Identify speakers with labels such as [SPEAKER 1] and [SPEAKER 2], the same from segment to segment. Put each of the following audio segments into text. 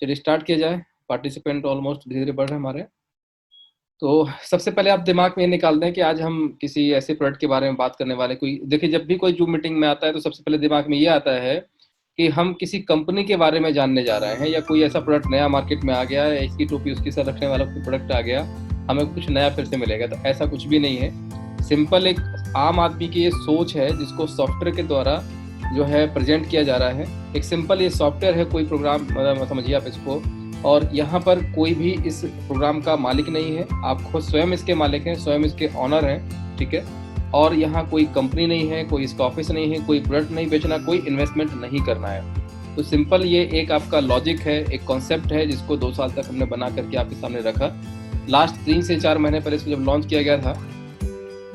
[SPEAKER 1] चलिए स्टार्ट किया जाए। पार्टिसिपेंट ऑलमोस्ट धीरे धीरे बढ़ रहे हैं हमारे। तो सबसे पहले आप दिमाग में ये निकाल दें कि आज हम किसी ऐसे प्रोडक्ट के बारे में बात करने वाले। कोई देखिए, जब भी कोई जूम मीटिंग में आता है तो सबसे पहले दिमाग में ये आता है कि हम किसी कंपनी के बारे में जानने जा रहे हैं, या कोई ऐसा प्रोडक्ट नया मार्केट में आ गया है, इसकी टोपी उसके साथ रखने वाला कोई प्रोडक्ट आ गया, हमें कुछ नया फिर से मिलेगा। तो ऐसा कुछ भी नहीं है। सिंपल एक आम आदमी की ये सोच है जिसको सॉफ्टवेयर के द्वारा जो है प्रेजेंट किया जा रहा है। एक सिंपल ये सॉफ्टवेयर है, कोई प्रोग्राम समझिए आप इसको। और यहाँ पर कोई भी इस प्रोग्राम का मालिक नहीं है, आप खुद स्वयं इसके मालिक हैं, स्वयं इसके ऑनर हैं, ठीक है। और यहाँ कोई कंपनी नहीं है, कोई इसका ऑफिस नहीं है, कोई प्रोडक्ट नहीं बेचना, कोई इन्वेस्टमेंट नहीं करना है। तो सिंपल ये एक आपका लॉजिक है, एक कॉन्सेप्ट है जिसको 2 साल तक हमने बना करके आपके सामने रखा। लास्ट 3 से 4 महीने पहले इसको जब लॉन्च किया गया था,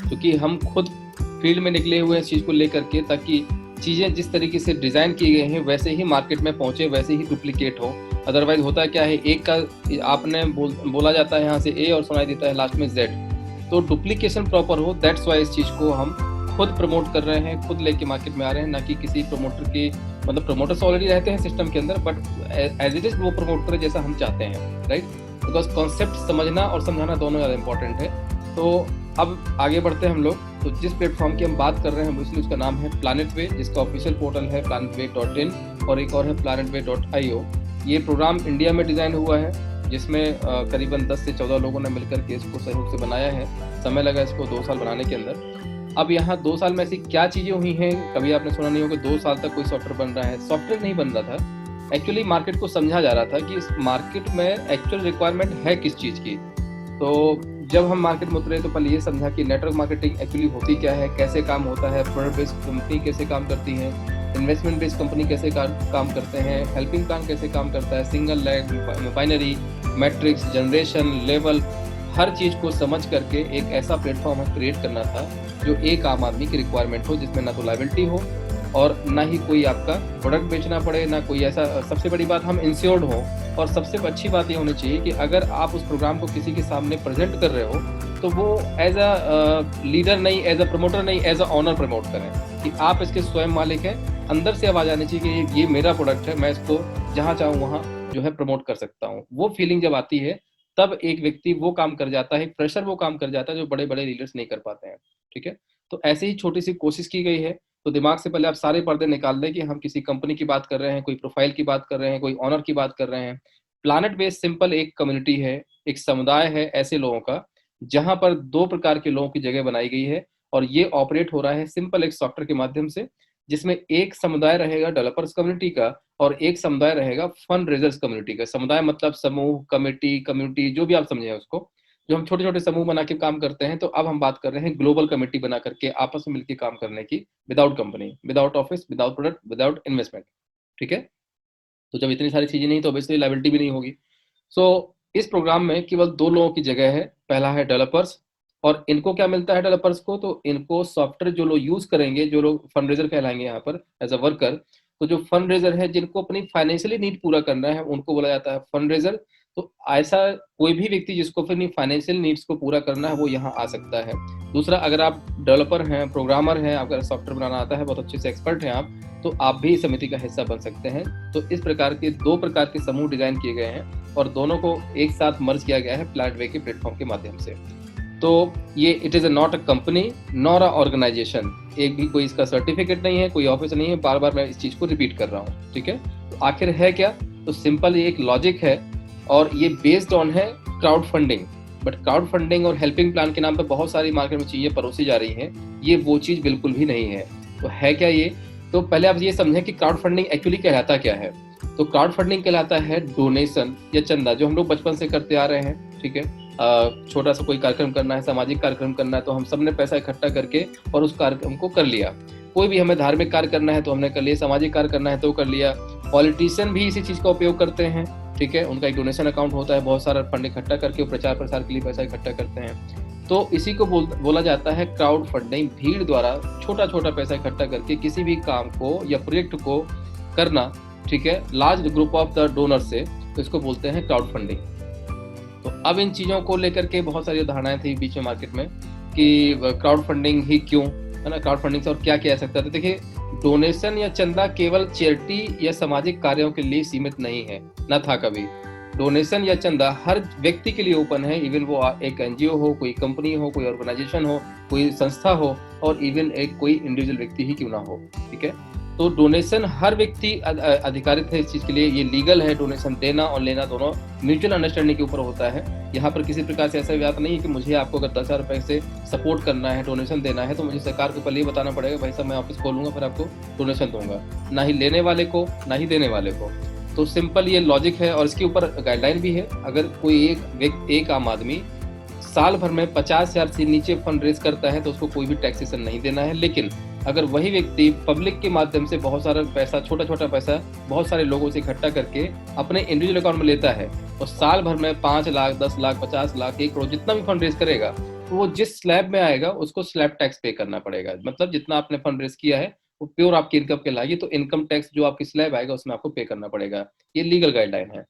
[SPEAKER 1] क्योंकि हम खुद फील्ड में निकले हुए हैं इस चीज़ को लेकर के, ताकि चीज़ें जिस तरीके से डिज़ाइन की गई हैं वैसे ही मार्केट में पहुँचे, वैसे ही डुप्लीकेट हो। अदरवाइज होता क्या है, एक का आपने बोला जाता है यहाँ से ए और सुनाई देता है लास्ट में जेड। तो डुप्लीकेशन प्रॉपर हो, दैट्स वाई इस चीज़ को हम खुद प्रमोट कर रहे हैं, खुद लेके मार्केट में आ रहे हैं, ना कि किसी प्रमोटर की, मतलब प्रमोटर्स ऑलरेडी रहते हैं सिस्टम के अंदर, बट एज इट इज वो प्रमोट करें जैसा हम चाहते हैं, राइट। बिकॉज कॉन्सेप्ट समझना और समझाना दोनों ज़्यादा इंपॉर्टेंट है। तो अब आगे बढ़ते हैं हम लोग। तो जिस प्लेटफॉर्म की हम बात कर रहे हैं इसलिए उसका नाम है प्लैनेटवे, जिसका ऑफिशियल पोर्टल है planetway.in और एक और है planetway.io। ये प्रोग्राम इंडिया में डिज़ाइन हुआ है, जिसमें करीबन 10 से 14 लोगों ने मिलकर के इसको सहयोग से बनाया है। समय लगा इसको 2 साल बनाने के अंदर। अब यहाँ 2 साल में ऐसी क्या चीज़ें हुई हैं, कभी आपने सुना नहीं होगा 2 साल तक कोई सॉफ्टवेयर बन रहा है। सॉफ्टवेयर नहीं बन रहा था, एक्चुअली मार्केट को समझा जा रहा था कि इस मार्केट में एक्चुअल रिक्वायरमेंट है किस चीज़ की। तो जब हम मार्केट में उतरे तो पहले ये समझा कि नेटवर्क मार्केटिंग एक्चुअली होती क्या है, कैसे काम होता है, प्रोडक्ट बेस्ड कंपनी कैसे काम करती है, इन्वेस्टमेंट बेस्ड कंपनी कैसे काम करते हैं, हेल्पिंग प्लान कैसे काम करता है, single leg, binary, matrix, generation, level, हर चीज़ को समझ करके एक ऐसा प्लेटफॉर्म हमें क्रिएट करना था जो एक आम आदमी की रिक्वायरमेंट हो, जिसमें ना तो लायबिलिटी हो और ना ही कोई आपका प्रोडक्ट बेचना पड़े, ना कोई ऐसा। सबसे बड़ी बात, हम इंश्योर्ड हो। और सबसे अच्छी बात ये होनी चाहिए कि अगर आप उस प्रोग्राम को किसी के सामने प्रेजेंट कर रहे हो तो वो एज अ लीडर नहीं, एज अ प्रमोटर नहीं, एज अ ऑनर प्रमोट करें कि आप इसके स्वयं मालिक हैं। अंदर से आवाज़ आनी चाहिए कि ये मेरा प्रोडक्ट है, मैं इसको जहाँ चाहूँ वहाँ जो है प्रमोट कर सकता हूँ। वो फीलिंग जब आती है तब एक व्यक्ति वो काम कर जाता है, एक प्रेशर वो काम कर जाता है जो बड़े बड़े लीडर्स नहीं कर पाते हैं, ठीक है। तो ऐसे ही छोटी सी कोशिश की गई है। तो दिमाग से पहले आप सारे पर्दे निकाल दें कि हम किसी कंपनी की बात कर रहे हैं, कोई प्रोफाइल की बात कर रहे हैं, कोई ऑनर की बात कर रहे हैं। प्लैनेट बेस सिंपल एक कम्युनिटी है, एक समुदाय है ऐसे लोगों का, जहां पर 2 प्रकार के लोगों की जगह बनाई गई है। और ये ऑपरेट हो रहा है सिंपल एक सॉफ्टवेयर के माध्यम से, जिसमें एक समुदाय रहेगा डेवलपर्स कम्युनिटी का और एक समुदाय रहेगा फंड रेजर्स कम्युनिटी का। समुदाय मतलब समूह, कम्युनिटी जो भी आप समझे उसको, जो हम छोटे छोटे समूह बना के काम करते हैं। तो अब हम बात कर रहे हैं ग्लोबल कमेटी बना करके आपस में मिलकर काम करने की, without company, without office, without product, without investment, ठीक है। तो जब इतनी सारी चीजें नहीं तो ऑब्वियसली लायबिलिटी भी नहीं होगी। सो इस प्रोग्राम में केवल 2 लोगों की जगह है। पहला है डेवलपर्स। और इनको क्या मिलता है डेवलपर्स को, तो इनको सॉफ्टवेयर जो लोग यूज करेंगे, जो लोग फंड रेजर कहलाएंगे यहाँ पर एज अ वर्कर। तो जो फंड रेजर है, जिनको अपनी फाइनेंशियली नीड पूरा करना है, उनको बोला जाता है फंड रेजर। तो ऐसा कोई भी व्यक्ति जिसको अपनी फाइनेंशियल नीड्स को पूरा करना है वो यहाँ आ सकता है। दूसरा, अगर आप डेवलपर हैं, प्रोग्रामर हैं, अगर सॉफ्टवेयर बनाना आता है, बहुत अच्छे से एक्सपर्ट हैं आप, तो आप भी समिति का हिस्सा बन सकते हैं। तो इस प्रकार के 2 प्रकार के समूह डिजाइन किए गए हैं और दोनों को एक साथ मर्ज किया गया है प्लैनेटवे के प्लेटफॉर्म के माध्यम से। तो ये it is not a company nor a organisation. एक भी कोई इसका सर्टिफिकेट नहीं है, कोई ऑफिस नहीं है। बार बार मैं इस चीज को रिपीट कर रहा हूँ, ठीक है। तो आखिर है क्या, तो सिंपल ये एक लॉजिक है और ये बेस्ड ऑन है crowd funding. But crowd funding और हेल्पिंग प्लान के नाम पर बहुत सारी मार्केट में चीजें परोसी जा रही हैं, ये वो चीज बिल्कुल भी नहीं है। तो है क्या ये, तो पहले आप ये समझें कि क्राउड फंडिंग एक्चुअली कहलाता क्या है। तो क्राउड फंडिंग कहलाता है डोनेशन या चंदा, जो हम लोग बचपन से करते आ रहे हैं, ठीक है। छोटा सा कोई कार्यक्रम करना है, सामाजिक कार्यक्रम करना है, तो हम सब ने पैसा इकट्ठा करके और उस कार्यक्रम को कर लिया। कोई भी हमें धार्मिक कार्य करना है तो हमने कर लिया, सामाजिक कार्य करना है तो कर लिया। पॉलिटिशियन भी इसी चीज का उपयोग करते हैं, ठीक है। उनका एक डोनेशन अकाउंट होता है, बहुत सारा फंड इकट्ठा करके प्रचार प्रसार के लिए पैसा इकट्ठा करते हैं। तो इसी को बोला जाता है क्राउड फंडिंग। भीड़ द्वारा छोटा छोटा पैसा इकट्ठा करके किसी भी काम को या प्रोजेक्ट को करना, ठीक है, large group of the donor से, तो इसको बोलते हैं क्राउड फंडिंग। तो अब इन चीज़ों को लेकर के बहुत सारी धारणाएं थी बीच में मार्केट में कि क्राउड फंडिंग ही क्यों, है ना, क्राउड फंडिंग से और क्या किया जा सकता है। तो देखिए, डोनेशन या चंदा केवल चैरिटी या सामाजिक कार्यों के लिए सीमित नहीं है, ना था कभी। डोनेशन या चंदा हर व्यक्ति के लिए ओपन है, इवन वो एक एनजीओ हो, कोई कंपनी हो, कोई ऑर्गेनाइजेशन हो, कोई संस्था हो, और इवन एक कोई इंडिविजुअल व्यक्ति ही क्यों ना हो, ठीक है। तो डोनेशन हर व्यक्ति अधिकारित है इस चीज के लिए, ये लीगल है। डोनेशन देना और लेना दोनों म्यूचुअल अंडरस्टैंडिंग के ऊपर होता है। यहाँ पर किसी प्रकार से ऐसा बात नहीं है कि मुझे आपको अगर 10,000 रुपए से सपोर्ट करना है, डोनेशन देना है, तो मुझे सरकार को पहले ही बताना पड़ेगा भाई साहब मैं ऑफिस खोलूंगा फिर आपको डोनेशन दूंगा, ना ही लेने वाले को ना ही देने वाले को। तो सिंपल ये लॉजिक है, और इसके ऊपर गाइडलाइन भी है। अगर कोई एक आम आदमी साल भर में 50,000 से नीचे फंड रेज करता है तो उसको कोई भी टैक्सेशन नहीं देना है। लेकिन अगर वही व्यक्ति पब्लिक के माध्यम से बहुत सारा पैसा, छोटा छोटा पैसा बहुत सारे लोगों से इकट्ठा करके अपने इंडिविजुअल अकाउंट में लेता है, और साल भर में 5 लाख, 10 लाख, 50 लाख, 1 करोड़ जितना भी फंड रेज करेगा, तो वो जिस स्लैब में आएगा उसको स्लैब टैक्स पे करना पड़ेगा। मतलब जितना आपने फंड रेज किया है वो प्योर आपकी इनकम कहलाएगी, तो इनकम टैक्स जो आपकी स्लैब आएगा उसमें आपको पे करना पड़ेगा। ये लीगल गाइडलाइन है।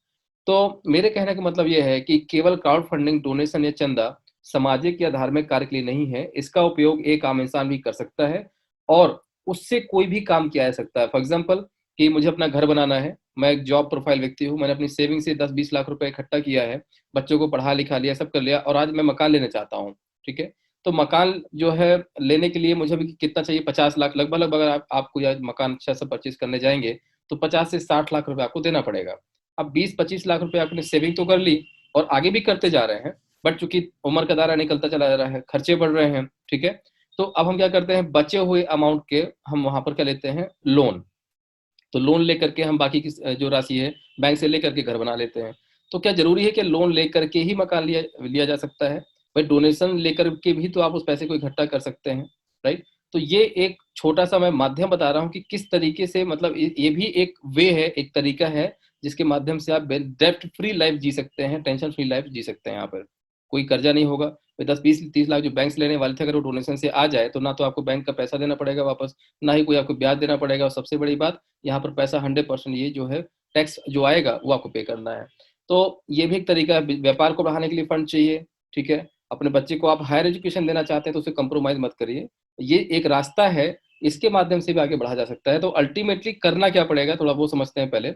[SPEAKER 1] तो मेरे कहने का मतलब ये है कि केवल क्राउड फंडिंग, डोनेशन या चंदा सामाजिक या धार्मिक कार्य के लिए नहीं है। इसका उपयोग एक आम इंसान भी कर सकता है, और उससे कोई भी काम किया जा सकता है। फॉर एग्जाम्पल कि मुझे अपना घर बनाना है, मैं एक जॉब प्रोफाइल व्यक्ति हूँ, मैंने अपनी सेविंग से 10-20 लाख रुपए इकट्ठा किया है, बच्चों को पढ़ा लिखा लिया, सब कर लिया, और आज मैं मकान लेना चाहता हूँ, ठीक है। तो मकान जो है लेने के लिए मुझे भी कितना चाहिए, 50 लाख लगभग लगभग। अगर आपको या मकान अच्छा सा परचेज करने जाएंगे तो 50 से 60 लाख रुपए आपको देना पड़ेगा। अब 20-25 लाख रुपए आपने सेविंग तो कर ली और आगे भी करते जा रहे हैं, बट चूंकि उम्र का दायरा निकलता चला जा रहा है, खर्चे बढ़ रहे हैं, ठीक है। तो अब हम क्या करते हैं, बचे हुए अमाउंट के हम वहां पर क्या लेते हैं, लोन। तो लोन लेकर के हम बाकी की जो राशि है बैंक से लेकर के घर बना लेते हैं। तो क्या जरूरी है कि लोन लेकर के ही मकान लिया लिया जा सकता है? भाई डोनेशन लेकर के भी तो आप उस पैसे को इकट्ठा कर सकते हैं, राइट। तो ये एक छोटा सा मैं माध्यम बता रहा हूँ कि किस तरीके से, मतलब ये भी एक वे है, एक तरीका है जिसके माध्यम से आप डेब्ट फ्री लाइफ जी सकते हैं, टेंशन फ्री लाइफ जी सकते हैं। यहाँ पर कोई कर्जा नहीं होगा। 10-20-30 लाख जो बैंक से लेने वाले थे, अगर वो डोनेशन से आ जाए तो ना तो आपको बैंक का पैसा देना पड़ेगा वापस, ना ही कोई आपको ब्याज देना पड़ेगा, और सबसे बड़ी बात यहाँ पर पैसा 100% ये जो है टैक्स जो आएगा वो आपको पे करना है। तो ये भी एक तरीका है। व्यापार को बढ़ाने के लिए फंड चाहिए, ठीक है। अपने बच्चे को आप हायर एजुकेशन देना चाहते हैं तो उसे कंप्रोमाइज मत करिए, ये एक रास्ता है, इसके माध्यम से भी आगे बढ़ा जा सकता है। तो अल्टीमेटली करना क्या पड़ेगा थोड़ा वो समझते हैं पहले।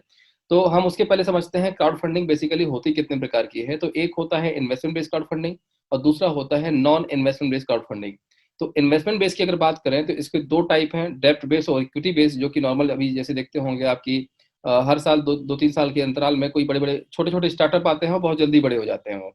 [SPEAKER 1] तो हम उसके पहले समझते हैं क्राउड फंडिंग बेसिकली होती कितने प्रकार की है। तो एक होता है इन्वेस्टमेंट बेस्ड क्राउड फंडिंग, और दूसरा होता है non investment based crowd funding. तो इन्वेस्टमेंट बेस की अगर बात करें तो इसके 2 टाइप हैं, डेब्ट बेस और इक्विटी बेस, जो कि नॉर्मल अभी जैसे देखते होंगे आपकी हर साल 2-3 साल के अंतराल में कोई बड़े बड़े छोटे छोटे स्टार्टअप आते हैं और बहुत जल्दी बड़े हो जाते हैं वो।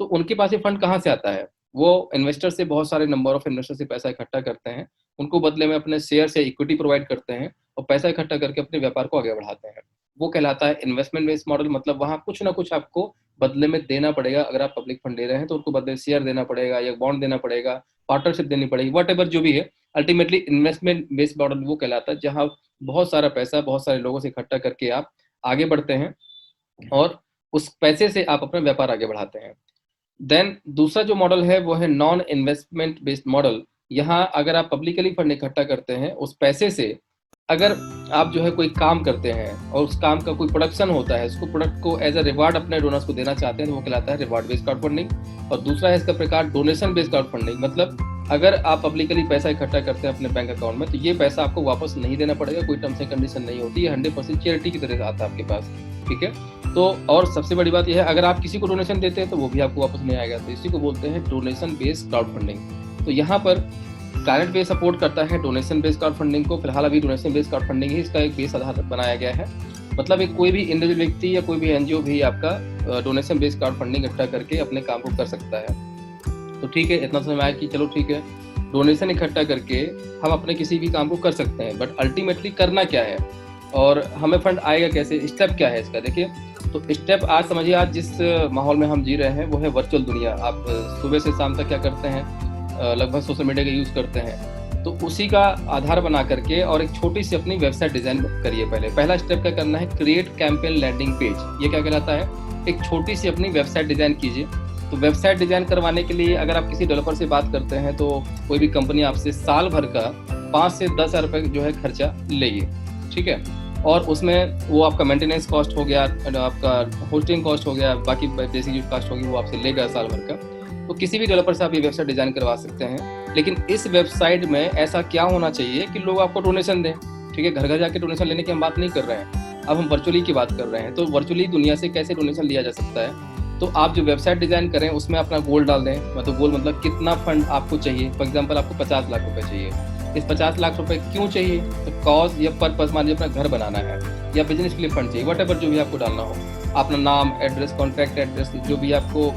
[SPEAKER 1] तो उनके पास ये फंड कहाँ से आता है, वो इन्वेस्टर से, बहुत सारे नंबर ऑफ इन्वेस्टर से पैसा इकट्ठा करते हैं, उनको बदले में अपने शेयर से इक्विटी प्रोवाइड करते हैं, और पैसा इकट्ठा करके अपने व्यापार को आगे बढ़ाते हैं। वो कहलाता है इन्वेस्टमेंट बेस्ड मॉडल। मतलब वहां कुछ ना कुछ आपको बदले में देना पड़ेगा। अगर आप पब्लिक फंड ले रहे हैं तो उनको बदले शेयर देना पड़ेगा या बॉन्ड देना पड़ेगा, पार्टनरशिप देनी पड़ेगी, वट एवर जो भी है। अल्टीमेटली इन्वेस्टमेंट बेस्ड मॉडल वो कहलाता है जहां बहुत सारा पैसा बहुत सारे लोगों से इकट्ठा करके आप आगे बढ़ते हैं, और उस पैसे से आप अपना व्यापार आगे बढ़ाते हैं। देन दूसरा जो मॉडल है वो है नॉन इन्वेस्टमेंट बेस्ड मॉडल। यहाँ अगर आप पब्लिकली फंड इकट्ठा करते हैं, उस पैसे से अगर आप जो है कोई काम करते हैं और उस काम का कोई प्रोडक्शन होता है, उसको प्रोडक्ट को एज अ रिवार्ड अपने डोनर्स को देना चाहते हैं, तो वो कहलाता है रिवार्ड बेस्ड क्राउड फंडिंग। और दूसरा है इसका प्रकार डोनेशन बेस्ड क्राउड फंडिंग। मतलब अगर आप पब्लिकली पैसा इकट्ठा करते हैं अपने बैंक अकाउंट में, तो ये पैसा आपको वापस नहीं देना पड़ेगा, कोई टर्म्स एंड कंडीशन नहीं होती है, 100% चैरिटी की तरह आता है आपके पास, ठीक है। तो और सबसे बड़ी बात यह है, अगर आप किसी को डोनेशन देते हैं तो वो भी आपको वापस नहीं आएगा। तो इसी को बोलते हैं डोनेशन बेस्ड क्राउड फंडिंग। तो यहाँ पर क्लाइंट बेस सपोर्ट करता है डोनेशन बेस्ड क्राउड फंडिंग को। फिलहाल अभी डोनेशन बेस्ड क्राउड फंडिंग ही इसका एक बेस आधार बनाया गया है। मतलब एक कोई भी इंडिविजुअल व्यक्ति या कोई भी एनजीओ भी आपका डोनेशन बेस्ड क्राउड फंडिंग इकट्ठा करके अपने काम को कर सकता है। तो ठीक है, इतना समझ में आया कि चलो ठीक है, डोनेशन इकट्ठा करके हम अपने किसी भी काम को कर सकते हैं, बट अल्टीमेटली करना क्या है और हमें फंड आएगा कैसे, स्टेप क्या है इसका। देखिए, तो स्टेप आज समझिए, आज जिस माहौल में हम जी रहे हैं वो है वर्चुअल दुनिया। आप सुबह से शाम तक क्या करते हैं, लगभग सोशल मीडिया का यूज़ करते हैं। तो उसी का आधार बना करके और एक छोटी सी अपनी वेबसाइट डिजाइन करिए। पहला स्टेप क्या करना है, क्रिएट कैंपेन लैंडिंग पेज। ये क्या कहलाता है, एक छोटी सी अपनी वेबसाइट डिजाइन कीजिए। तो वेबसाइट डिजाइन करवाने के लिए अगर आप किसी डेवलपर से बात करते हैं तो कोई भी कंपनी आपसे साल भर का 5 से 10 हज़ार रुपये जो है खर्चा लेगी, ठीक है। और उसमें वो आपका मेंटेनेंस कॉस्ट हो गया, आपका होस्टिंग कॉस्ट हो गया, बाकी बेसिक जो कॉस्ट होगी वो आपसे लेगा साल भर का। तो किसी भी डेवलपर से आप ये वेबसाइट डिजाइन करवा सकते हैं। लेकिन इस वेबसाइट में ऐसा क्या होना चाहिए कि लोग आपको डोनेशन दें, ठीक है। घर घर जाके डोनेशन लेने की हम बात नहीं कर रहे हैं, अब हम वर्चुअली की बात कर रहे हैं। तो वर्चुअली दुनिया से कैसे डोनेशन लिया जा सकता है? तो आप जो वेबसाइट डिज़ाइन करें उसमें अपना गोल डाल दें, मतलब गोल मतलब कितना फंड आपको चाहिए। फॉर एग्जांपल आपको 50 लाख रुपए चाहिए। इस 50 लाख रुपए क्यों चाहिए? तो कॉज या पर्पस, मान लीजिए अपना घर बनाना है या बिजनेस के लिए फंड चाहिए, वट जो भी आपको डालना हो, अपना नाम, एड्रेस, कॉन्टैक्ट एड्रेस, जो भी आपको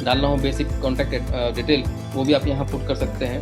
[SPEAKER 1] डालना हो, बेसिक कॉन्टैक्ट डिटेल, वो भी आप यहाँ पुट कर सकते हैं।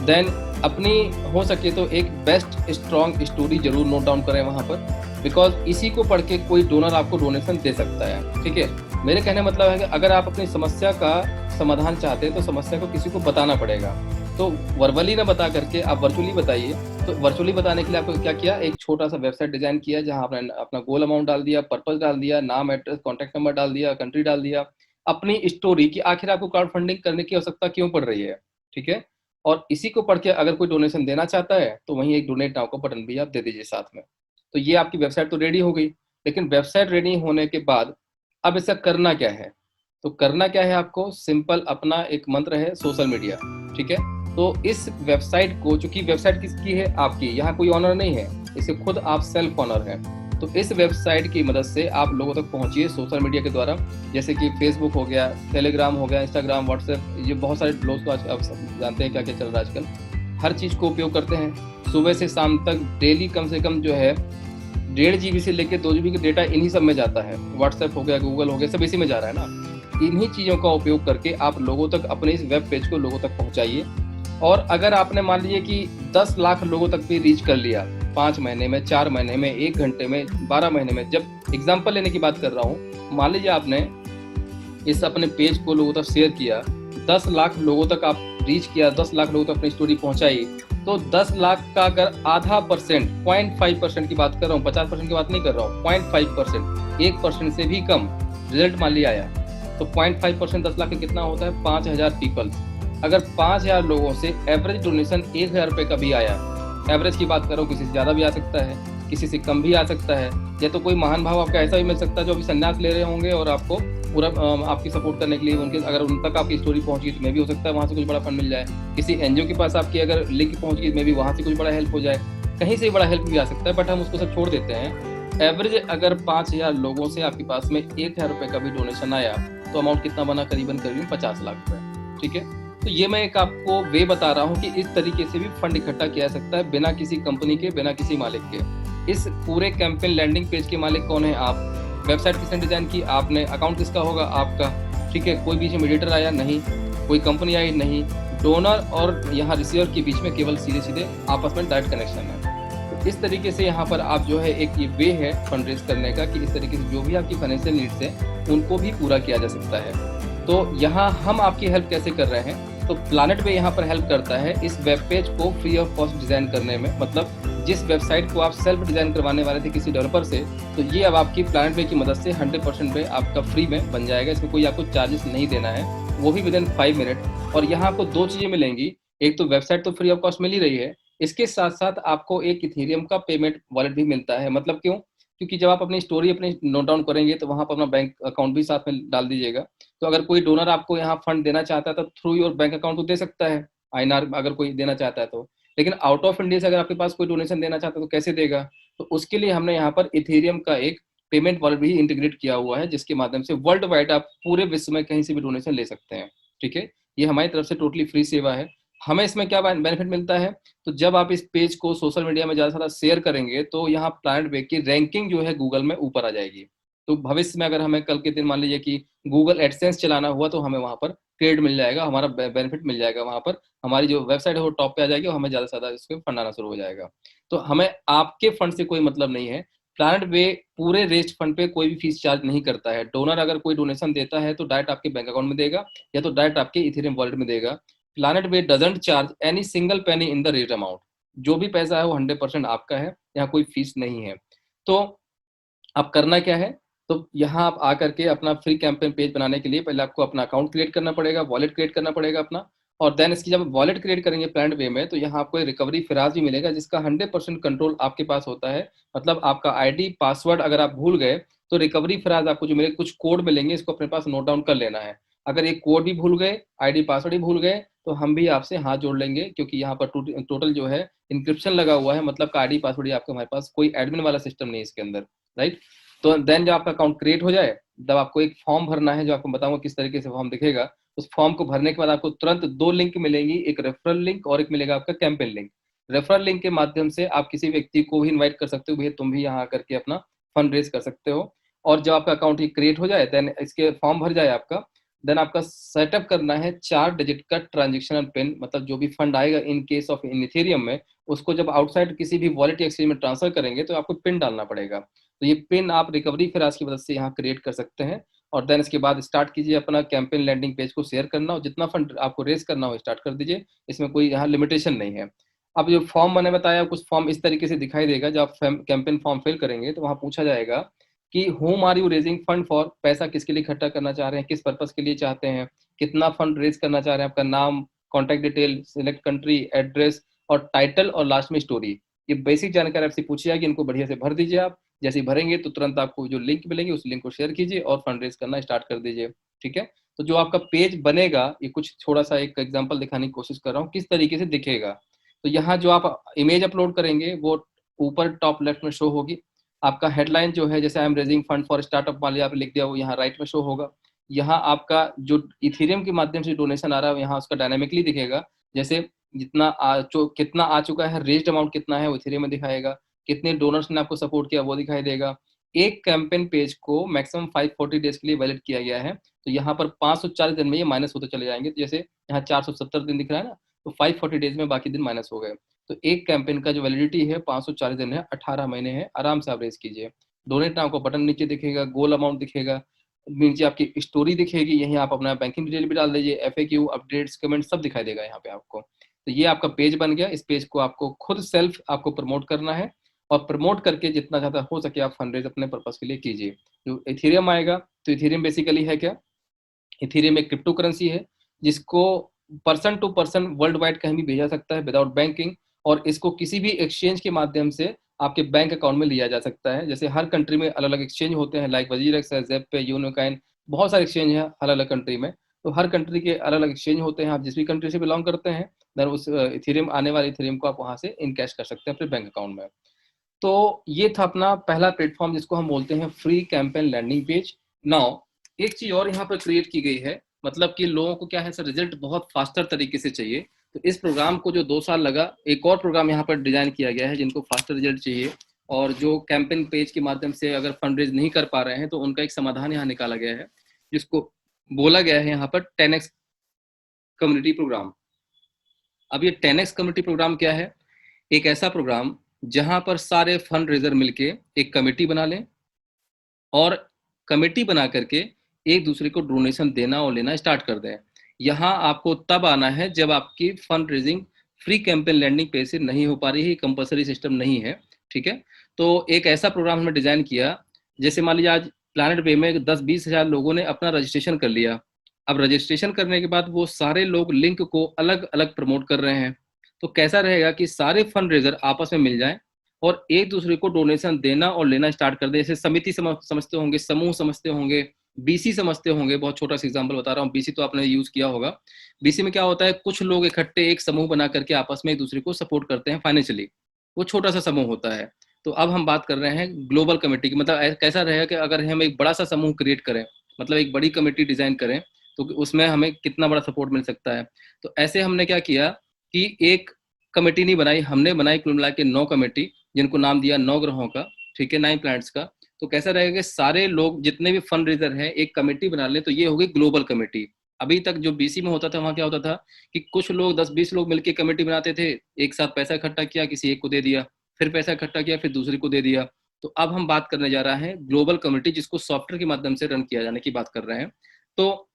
[SPEAKER 1] देन अपनी हो सके तो एक बेस्ट स्ट्रॉन्ग स्टोरी जरूर नोट डाउन करें वहाँ पर, बिकॉज इसी को पढ़ के कोई डोनर आपको डोनेशन दे सकता है, ठीक है। मेरे कहने मतलब है कि अगर आप अपनी समस्या का समाधान चाहते हैं तो समस्या को किसी को बताना पड़ेगा। तो वर्बली ना बता करके आप वर्चुअली बताइए। तो वर्चुअली बताने के लिए आपको क्या किया, एक छोटा सा वेबसाइट डिजाइन किया जहां आपने अपना गोल अमाउंट डाल दिया, पर्पस डाल दिया, नाम, एड्रेस, कॉन्टैक्ट नंबर डाल दिया, कंट्री डाल दिया, अपनी स्टोरी की आखिर आपको क्राउड फंडिंग करने की आवश्यकता क्यों पड़ रही है, ठीक है। और इसी को पढ़ के अगर कोई डोनेशन देना चाहता है तो वहीं एक डोनेट नाउ का बटन भी आप दे दीजिए साथ में। तो ये आपकी वेबसाइट तो रेडी हो गई। लेकिन वेबसाइट रेडी होने के बाद अब इसका करना क्या है? तो करना क्या है, आपको सिंपल अपना एक मंत्र है, सोशल मीडिया, ठीक है। तो इस वेबसाइट को, चूंकि वेबसाइट किसकी है, आपकी, यहाँ कोई ऑनर नहीं है, इसे खुद आप सेल्फ ऑनर है। तो इस वेबसाइट की मदद से आप लोगों तक पहुंचिए सोशल मीडिया के द्वारा, जैसे कि फेसबुक हो गया, टेलीग्राम हो गया, इंस्टाग्राम, व्हाट्सएप, ये बहुत सारे लोग तो आज आप सब जानते हैं क्या क्या चल रहा है आजकल, हर चीज़ को उपयोग करते हैं। सुबह से शाम तक डेली कम से कम जो है 1.5 GB से लेकर 2 GB का डेटा इन्हीं सब में जाता है। व्हाट्सएप हो गया, गूगल हो गया, सब इसी में जा रहा है ना। इन्हीं चीज़ों का उपयोग करके आप लोगों तक, अपने इस वेब पेज को लोगों तक पहुंचाइए। और अगर आपने मान लीजिए कि 10 लाख लोगों तक भी रीच कर लिया 5 महीने में, 4 महीने में, 1 घंटे में, 12 महीने में, जब एग्जाम्पल लेने की बात कर रहा हूँ, मान लीजिए आपने इस अपने पेज को लोगों तक शेयर किया, 10 लाख लोगों तक आप रीच किया, 10 लाख लोगों तक अपनी स्टोरी पहुंचाई, तो 10 लाख का अगर आधा परसेंट, 0.5% की बात कर रहा हूँ, 50% की बात नहीं कर रहा हूँ, 0.5%, 1% से भी कम रिजल्ट मान लिया आया, तो 0.5% 10 लाख का कितना होता है? 5,000 पीपल। अगर 5,000 लोगों से एवरेज डोनेशन 1,000 रुपये का भी आया, एवरेज की बात कर रहा हूँ, किसी से ज़्यादा भी आ सकता है, किसी से कम भी आ सकता है, या तो कोई महान भाव आपका ऐसा भी मिल सकता है जो अभी संन्यास ले रहे होंगे और आपको पूरा आपकी सपोर्ट करने के लिए, उनके अगर उन तक आपकी स्टोरी पहुंच गई तो मे भी हो सकता है वहाँ से कुछ बड़ा फंड मिल जाए। किसी एनजीओ के पास आपकी अगर लिंक पहुंच गई, मे भी वहाँ से कुछ बड़ा हेल्प हो जाए, कहीं से बड़ा हेल्प भी आ सकता है, बट हम उसको सब छोड़ देते हैं। एवरेज अगर 5,000 लोगों से आपके पास में 1,000 रुपये का भी डोनेशन आया तो अमाउंट कितना बना? करीबन 50 लाख रुपए, ठीक है। तो ये मैं एक आपको वे बता रहा हूँ कि इस तरीके से भी फंड इकट्ठा किया जा सकता है, बिना किसी कंपनी के, बिना किसी मालिक के। इस पूरे कैंपेन लैंडिंग पेज के मालिक कौन है? आप। वेबसाइट किसने डिजाइन की? आपने। अकाउंट किसका होगा? आपका, ठीक है। कोई बीच में मीडिएटर आया? नहीं। कोई कंपनी आई? नहीं। डोनर और यहाँ रिसीवर के बीच में केवल सीधे सीधे आपस में डायरेक्ट कनेक्शन है। तो इस तरीके से यहाँ पर आप जो है एक ये वे है फंड रेज करने का कि इस तरीके से जो भी आपकी फाइनेंशियल नीड्स है उनको भी पूरा किया जा सकता है। तो यहाँ हम आपकी हेल्प कैसे कर रहे हैं? तो प्लैनेट वे यहाँ पर हेल्प करता है इस वेब पेज को फ्री ऑफ कॉस्ट डिजाइन करने में। मतलब जिस वेबसाइट को आप सेल्फ डिजाइन करवाने वाले थे किसी डेवलपर से, तो ये अब आपकी प्लैनेट वे की मदद से 100% पे आपका फ्री में बन जाएगा। इसमें कोई आपको चार्जेस नहीं देना है, वो भी विदिन 5 मिनट। और यहाँ आपको 2 चीज़ें मिलेंगी, एक तो वेबसाइट तो फ्री ऑफ कॉस्ट मिल ही रही है, इसके साथ साथ आपको एक इथेरियम का पेमेंट वॉलेट भी मिलता है। मतलब क्यों? क्योंकि जब आप अपनी स्टोरी अपनी नोट डाउन करेंगे तो वहाँ पर अपना बैंक अकाउंट भी साथ में डाल दीजिएगा। तो अगर कोई डोनर आपको यहाँ फंड देना चाहता है तो थ्रू योर बैंक अकाउंट तो दे सकता है, आईएनआर अगर कोई देना चाहता है तो। लेकिन आउट ऑफ इंडिया से अगर आपके पास कोई डोनेशन देना चाहता है तो कैसे देगा? तो उसके लिए हमने यहाँ पर इथेरियम का एक पेमेंट वॉलेट भी इंटीग्रेट किया हुआ है, जिसके माध्यम से वर्ल्ड वाइड आप पूरे विश्व में कहीं से भी डोनेशन ले सकते हैं, ठीक है। ये हमारी तरफ से टोटली फ्री सेवा है। हमें इसमें क्या बेनिफिट मिलता है? तो जब आप इस पेज को सोशल मीडिया में ज़्यादा से ज़्यादा शेयर करेंगे तो यहाँ प्लैनेट वे की रैंकिंग जो है गूगल में ऊपर आ जाएगी। तो भविष्य में अगर हमें कल के दिन मान लीजिए कि गूगल एडसेंस चलाना हुआ तो हमें वहाँ पर क्रेडिट मिल जाएगा, हमारा बेनिफिट मिल जाएगा, वहाँ पर हमारी जो वेबसाइट है वो टॉप पे आ जाएगी और हमें ज़्यादा से ज़्यादा इसमें फंड आना शुरू हो जाएगा। तो हमें आपके फंड से कोई मतलब नहीं है। प्लैनेट वे पूरे रेस्ट फंड पे कोई भी फीस चार्ज नहीं करता है। डोनर अगर कोई डोनेशन देता है तो डायरेक्ट आपके बैंक अकाउंट में देगा या तो डायरेक्ट आपके इथेरियम वॉलेट में देगा। Planet way doesn't charge any single penny in the rate amount. जो भी पैसा है वो 100% आपका है, यहाँ कोई फीस नहीं है। तो अब करना क्या है? तो यहाँ आप आकर के अपना फ्री कैंपेन पेज बनाने के लिए पहले आपको अपना अकाउंट क्रिएट करना पड़ेगा, वॉलेट क्रिएट करना पड़ेगा अपना। और देन इसकी जब वॉलेट क्रिएट करेंगे प्लैनेट वे में तो यहाँ आपको रिकवरी फिराज भी मिलेगा जिसका 100% कंट्रोल आपके पास होता है। मतलब आपका आईडी पासवर्ड अगर आप भूल गए तो रिकवरी फिराज आपको जो मिलेगा, कुछ कोड मिलेंगे, इसको अपने पास नोट डाउन कर लेना है। अगर एक कोड भी भूल गए, आईडी पासवर्ड ही भूल गए, तो हम भी आपसे हाथ जोड़ लेंगे, क्योंकि यहाँ पर टोटल जो है इंक्रिप्शन लगा हुआ है, मतलब का आईडी पासवर्ड ही आपका, हमारे पास कोई एडमिन वाला सिस्टम नहीं है इसके अंदर, राइट। तो देन जब आपका अकाउंट क्रिएट हो जाए, तब आपको एक फॉर्म भरना है, जो आपको बताऊंगा किस तरीके से फॉर्म दिखेगा। उस फॉर्म को भरने के बाद आपको तुरंत दो लिंक मिलेंगी, एक रेफरल लिंक और एक मिलेगा आपका कैंपेन लिंक। रेफरल लिंक के माध्यम से आप किसी व्यक्ति को भी इन्वाइट कर सकते हो, भैया तुम भी यहाँ करके अपना फंड रेज कर सकते हो। और जब आपका अकाउंट ही क्रिएट हो जाए, देन इसके फॉर्म भर जाए आपका, देन आपका सेटअप करना है 4 डिजिट का ट्रांजेक्शनल पिन, मतलब जो भी फंड आएगा in case of in Ethereum में, उसको जब आउटसाइड किसी भी वॉलेट एक्सचेंज में ट्रांसफर करेंगे तो आपको पिन डालना पड़ेगा। तो ये पिन आप रिकवरी फिराज की मदद से यहाँ क्रिएट कर सकते हैं। और देन इसके बाद स्टार्ट कीजिए अपना कैंपेन लैंडिंग पेज को शेयर करना, और जितना फंड आपको रेस करना हो स्टार्ट कर दीजिए, इसमें कोई यहाँ लिमिटेशन नहीं है। अब जो फॉर्म मैंने बताया, कुछ फॉर्म इस तरीके से दिखाई देगा। जब आप कैंपेन फॉर्म फिल करेंगे तो वहाँ पूछा जाएगा कि whom are you raising fund for, पैसा किसके लिए इकट्ठा करना चाह रहे हैं, किस पर्पस के लिए चाहते हैं, कितना फंड रेज करना चाह रहे हैं, आपका नाम, contact detail, select country, address और टाइटल, और लास्ट में स्टोरी। ये बेसिक जानकारी आपसे पूछी जाएगी, इनको बढ़िया से भर दीजिए आप। जैसे ही भरेंगे तो तुरंत आपको जो लिंक मिलेंगे उस लिंक को शेयर कीजिए और फंड रेज करना स्टार्ट कर दीजिए, ठीक है। तो जो आपका पेज बनेगा, ये कुछ थोड़ा सा एक एग्जांपल दिखाने की कोशिश कर रहा हूँ किस तरीके से दिखेगा। तो यहाँ जो आप इमेज अपलोड करेंगे वो ऊपर टॉप लेफ्ट में शो होगी। आपका हेडलाइन जो है, जैसे I am raising fund for startup मान लिया आप लिख दिया, वो यहाँ राइट में शो होगा। यहाँ आपका जो इथेरियम के माध्यम से डोनेशन आ रहा है यहाँ उसका डायनामिकली दिखेगा, जैसे कितना आ चुका है, रेज्ड अमाउंट कितना है वो इथेरियम में दिखाएगा, कितने डोनर्स ने आपको सपोर्ट किया वो दिखाई देगा। एक कैंपेन पेज को मैक्सिमम 540 डेज के लिए वैलिड किया गया है, तो यहाँ पर 540 दिन में ये माइनस होते चले जाएंगे। तो जैसे यहाँ 470 दिन दिख रहा है ना, तो 540 डेज में बाकी दिन माइनस हो गए। तो एक कैंपेन का जो वैलिडिटी है 540 दिन है, 18 महीने है, आराम से आप रेज कीजिए। डोनेट नाउ का बटन नीचे दिखेगा, गोल अमाउंट दिखेगा, नीचे आपकी स्टोरी दिखेगी, यहीं आप अपना बैंकिंग डिटेल भी डाल दीजिए, एफएक्यू, अपडेट्स, कमेंट सब दिखाई देगा यहाँ पे आपको। तो ये आपका पेज बन गया। इस पेज को आपको खुद सेल्फ आपको प्रमोट करना है, और प्रमोट करके जितना ज़्यादा हो सके आप फंड रेज अपने पर्पस के लिए कीजिए। जो इथेरियम आएगा, तो इथेरियम बेसिकली है क्या, इथेरियम एक क्रिप्टो करेंसी है जिसको person to person worldwide कहीं भी भेजा सकता है विदाउट बैंकिंग, और इसको किसी भी एक्सचेंज के माध्यम से आपके बैंक अकाउंट में लिया जा सकता है। जैसे हर कंट्री में अलग अलग एक्सचेंज होते हैं, लाइक वजीरेक्स है, ज़ेप पे, यूनोकाइन, बहुत सारे एक्सचेंज हैं अलग अलग कंट्री में। तो हर कंट्री के अलग अलग एक्सचेंज होते हैं, आप जिस भी कंट्री से बिलोंग करते हैं, देन उस इथेरियम आने वाले इथेरियम को आप वहां से इनकैश कर सकते हैं अपने बैंक अकाउंट में। तो ये था अपना पहला प्लेटफॉर्म जिसको हम बोलते हैं free campaign landing page. Now एक चीज और यहाँ पर क्रिएट की गई है, मतलब कि लोगों को क्या है सर, रिजल्ट बहुत फास्टर तरीके से चाहिए। तो इस प्रोग्राम को जो 2 साल लगा, एक और प्रोग्राम यहाँ पर डिजाइन किया गया है जिनको फास्टर रिजल्ट चाहिए, और जो कैंपेन पेज के माध्यम से अगर फंड रेज नहीं कर पा रहे हैं तो उनका एक समाधान यहाँ निकाला गया है, जिसको बोला गया है यहाँ पर 10x कम्युनिटी प्रोग्राम। अब ये 10x कम्युनिटी प्रोग्राम क्या है, एक ऐसा प्रोग्राम जहां पर सारे फंड रेजर मिलके एक कमेटी बना लें, और कमेटी बना करके एक दूसरे को डोनेशन देना और लेना स्टार्ट कर दें। यहाँ आपको तब आना है जब आपकी fund raising free campaign landing page से नहीं हो पा रही है, कंपलसरी सिस्टम नहीं है, ठीक है। तो एक ऐसा प्रोग्राम हमने डिजाइन किया, जैसे मान लीजिए आज प्लानट पे में 10-20 हजार लोगों ने अपना रजिस्ट्रेशन कर लिया। अब रजिस्ट्रेशन करने के बाद वो सारे लोग लिंक को अलग अलग प्रमोट कर रहे हैं। तो कैसा रहेगा कि सारे फंड रेजर आपस में मिल जाएं और एक दूसरे को डोनेशन देना और लेना स्टार्ट कर दे। जैसे समिति समझते होंगे, समूह समझते होंगे, बीसी समझते होंगे। बहुत छोटा सा एग्जांपल बता रहा हूँ, बीसी तो आपने यूज किया होगा। बीसी में क्या होता है, कुछ लोग इकट्ठे एक समूह बना करके आपस में एक दूसरे को सपोर्ट करते हैं फाइनेंशियली, वो छोटा सा समूह होता है। तो अब हम बात कर रहे हैं ग्लोबल कमेटी की, मतलब कैसा रहेगा कि अगर हम एक बड़ा सा समूह क्रिएट करें, मतलब एक बड़ी कमेटी डिजाइन करें, तो उसमें हमें कितना बड़ा सपोर्ट मिल सकता है। तो ऐसे हमने क्या किया कि एक कमेटी नहीं बनाई, हमने बनाई कुल मिला के 9 कमेटी, जिनको नाम दिया 9 ग्रहों का, ठीक है, 9 प्लैनेट्स का। तो कैसा रहेगा कि सारे लोग जितने भी फंड रेजर हैं एक कमेटी बना लें, तो ये होगी ग्लोबल कमेटी। अभी तक जो बीसी में होता था वहां क्या होता था कि कुछ लोग 10-20 लोग मिलकर कमेटी बनाते थे, एक साथ पैसा इकट्ठा किया, किसी एक को दे दिया, फिर पैसा इकट्ठा किया, फिर दूसरे को दे दिया। तो अब हम बात करने जा रहा है ग्लोबल कमेटी, जिसको सॉफ्टवेयर के माध्यम से रन किया जाने की बात कर रहे हैं। तो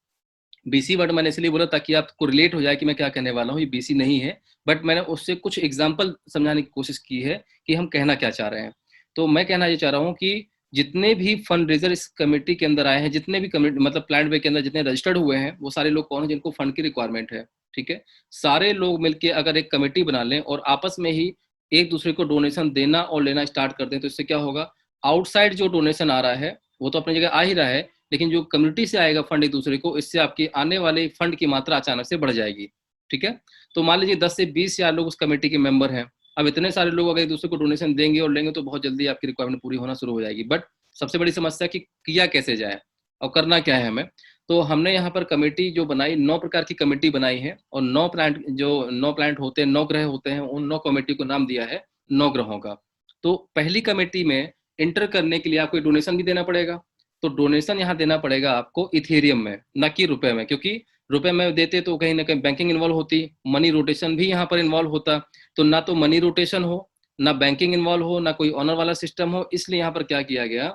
[SPEAKER 1] बीसी वर्ड मैंने इसलिए बोला ताकि आपको रिलेट हो जाए कि मैं क्या कहने वाला हूँ। ये बीसी नहीं है, बट मैंने उससे कुछ एग्जांपल समझाने की कोशिश की है कि हम कहना क्या चाह रहे हैं। तो मैं कहना ये चाह रहा हूँ कि जितने भी फंड रेजर इस कमेटी के अंदर आए हैं, जितने भी कमेटी मतलब प्लान वे के अंदर जितने रजिस्टर्ड हुए हैं, वो सारे लोग कौन है जिनको फंड की रिक्वायरमेंट है, ठीक है। सारे लोग मिलके अगर एक कमेटी बना लें और आपस में ही एक दूसरे को डोनेशन देना और लेना स्टार्ट कर दें, तो इससे क्या होगा, आउटसाइड जो डोनेशन आ रहा है वो तो अपनी जगह आ ही रहा है, लेकिन जो कम्युनिटी से आएगा फंड एक दूसरे को, इससे आपकी आने वाले फंड की मात्रा अचानक से बढ़ जाएगी। ठीक है, तो मान लीजिए 10 से 20 हजार लोग उस कमेटी के मेंबर हैं। अब इतने सारे लोग अगर एक दूसरे को डोनेशन देंगे और लेंगे तो बहुत जल्दी आपकी रिक्वायरमेंट पूरी होना शुरू हो जाएगी। बट सबसे बड़ी समस्या कि किया कैसे जाए और करना क्या है हमें। तो हमने यहाँ पर कमेटी जो बनाई, 9 प्रकार की कमेटी बनाई है, और 9 प्लांट होते हैं, 9 ग्रह होते हैं, उन 9 कमेटी को नाम दिया है 9 ग्रहों का। तो पहली कमेटी में इंटर करने के लिए आपको डोनेशन भी देना पड़ेगा। तो डोनेशन यहाँ देना पड़ेगा आपको इथेरियम में, न कि रुपए में, क्योंकि रुपए में देते तो कहीं ना कहीं बैंकिंग इन्वॉल्व होती, मनी रोटेशन भी यहाँ पर इन्वॉल्व होता। तो ना तो मनी रोटेशन हो, ना बैंकिंग इन्वॉल्व हो, ना कोई ऑनर वाला सिस्टम हो। इसलिए यहाँ पर क्या किया गया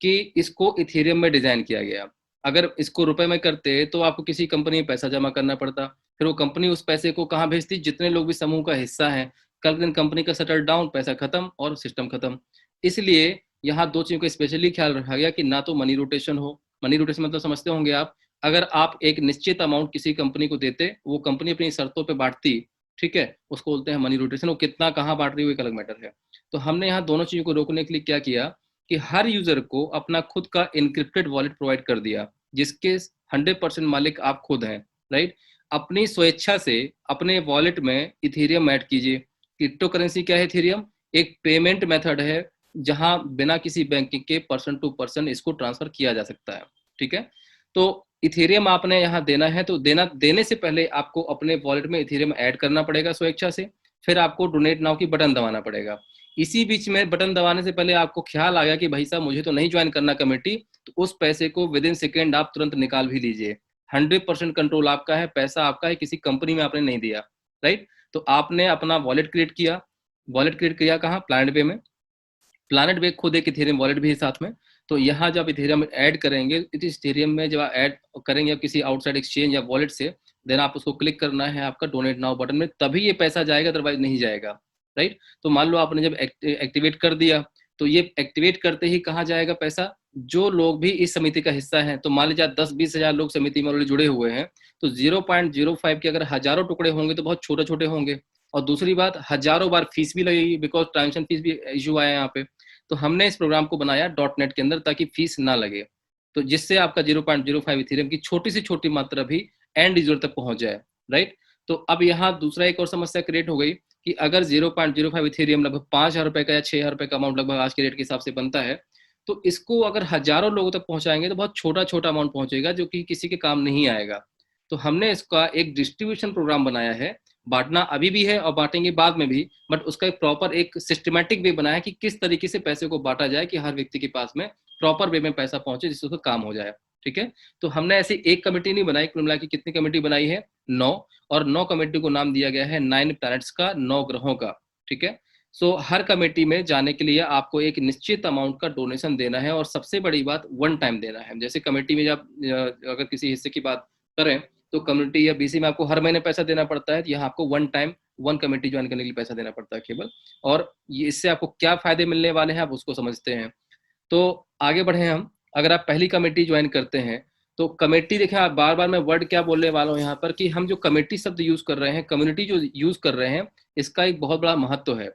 [SPEAKER 1] कि इसको इथेरियम में डिजाइन किया गया। अगर इसको रुपए में करते तो आपको किसी कंपनी में पैसा जमा करना पड़ता, फिर वो कंपनी उस पैसे को कहाँ भेजती, जितने लोग भी समूह का हिस्सा है, कल दिन कंपनी का शटर डाउन, पैसा खत्म और सिस्टम खत्म। इसलिए यहाँ दो चीजों का स्पेशली ख्याल रखा गया कि ना तो मनी रोटेशन हो। मनी रोटेशन मतलब समझते होंगे आप, अगर आप एक निश्चित अमाउंट किसी कंपनी को देते, वो कंपनी अपनी शर्तों पे बांटती, ठीक है, उसको बोलते हैं मनी रोटेशन। वो कितना कहाँ बांट रही है वो एक अलग मैटर है। तो हमने यहाँ दोनों चीजों को रोकने के लिए क्या किया कि हर यूजर को अपना खुद का इनक्रिप्टेड वॉलेट प्रोवाइड कर दिया, जिसके 100% मालिक आप खुद हैं। राइट, अपनी स्वेच्छा से अपने वॉलेट में इथेरियम ऐड कीजिए। क्रिप्टो करेंसी क्या है? इथेरियम एक पेमेंट मेथड है जहां बिना किसी बैंकिंग के पर्सन टू पर्सन इसको ट्रांसफर किया जा सकता है। ठीक है, तो इथेरियम आपने यहाँ देना है, तो देने से पहले आपको अपने वॉलेट में इथेरियम ऐड करना पड़ेगा स्वेच्छा से। फिर आपको डोनेट नाउ की बटन दबाना पड़ेगा। इसी बीच में बटन दबाने से पहले आपको ख्याल आ गया कि भाई साहब मुझे तो नहीं ज्वाइन करना कमेटी, तो उस पैसे को विद इन सेकेंड आप तुरंत निकाल भी लीजिए। 100% कंट्रोल आपका है, पैसा आपका है, किसी कंपनी में आपने नहीं दिया। राइट, तो आपने अपना वॉलेट क्रिएट किया। वॉलेट क्रिएट किया कहाँ? प्लैनेट पे में। प्लैनेट पे खुद एक इथेरियम वॉलेट भी है साथ में। तो यहाँ जब इथेरियम ऐड करेंगे, इस इथेरियम में जब ऐड करेंगे आप किसी आउटसाइड एक्सचेंज या वॉलेट से, देन आप उसको क्लिक करना है आपका डोनेट नाउ बटन में, तभी ये पैसा जाएगा, अदरवाइज नहीं जाएगा। राइट, तो मान लो आपने जब एक्टिवेट कर दिया, तो ये एक्टिवेट करते ही कहाँ जाएगा पैसा? जो लोग भी इस समिति का हिस्सा है, तो मान लीजिए 10-20 हजार लोग समिति में ऑलरेडी जुड़े हुए हैं, तो 0.05 के अगर हजारों टुकड़े होंगे तो बहुत छोटे छोटे होंगे। और दूसरी बात, हजारों बार फीस भी लगेगी, बिकॉज ट्रांजेक्शन फीस भी इशू आया है यहाँ पे। तो हमने इस प्रोग्राम को बनाया डॉट नेट के अंदर ताकि फीस ना लगे, तो जिससे आपका 0.05 इथेरियम की छोटी से छोटी मात्रा भी एंड यूजर तक पहुंच जाए। राइट, तो अब यहाँ दूसरा एक और समस्या क्रिएट हो गई कि अगर 0.05 इथेरियम लगभग 5,000 रुपए का या 6,000 रुपए का अमाउंट लगभग आज के रेट के हिसाब से बनता है, तो इसको अगर हजारों लोगों तक पहुंचाएंगे तो बहुत छोटा छोटा अमाउंट पहुंचेगा जो कि किसी के काम नहीं आएगा। तो हमने इसका एक डिस्ट्रीब्यूशन प्रोग्राम बनाया है। बांटना अभी भी है और बांटेंगे बाद में भी, बट उसका एक प्रॉपर एक सिस्टमैटिक वे बनाया कि किस तरीके से पैसे को बांटा जाए कि हर व्यक्ति के पास में प्रॉपर वे में पैसा पहुंचे जिससे उसका काम हो जाए। ठीक है, तो हमने ऐसी एक कमेटी नहीं बनाई, कुल मिला के कितनी कमेटी बनाई है? 9। और 9 कमेटी को नाम दिया गया है 9 प्लैनेट्स का, 9 ग्रहों का। ठीक है, सो हर कमेटी में जाने के लिए आपको एक निश्चित अमाउंट का डोनेशन देना है, और सबसे बड़ी बात वन टाइम देना है। जैसे कमेटी में जब अगर किसी हिस्से की बात करें तो कम्युनिटी या बीसी में आपको हर महीने पैसा देना पड़ता है, यहाँ आपको one time one committee join करने के लिए पैसा देना पड़ता है केवल। और ये इससे आपको क्या फायदे मिलने वाले हैं आप उसको समझते हैं। तो आगे बढ़े हम। अगर आप पहली कमेटी ज्वाइन करते हैं तो कमेटी, देखिए आप बार बार मैं वर्ड क्या बोलने वाला हूँ यहाँ पर कि हम जो कमेटी शब्द यूज कर रहे हैं, कम्युनिटी जो यूज कर रहे हैं, इसका एक बहुत बड़ा महत्व है।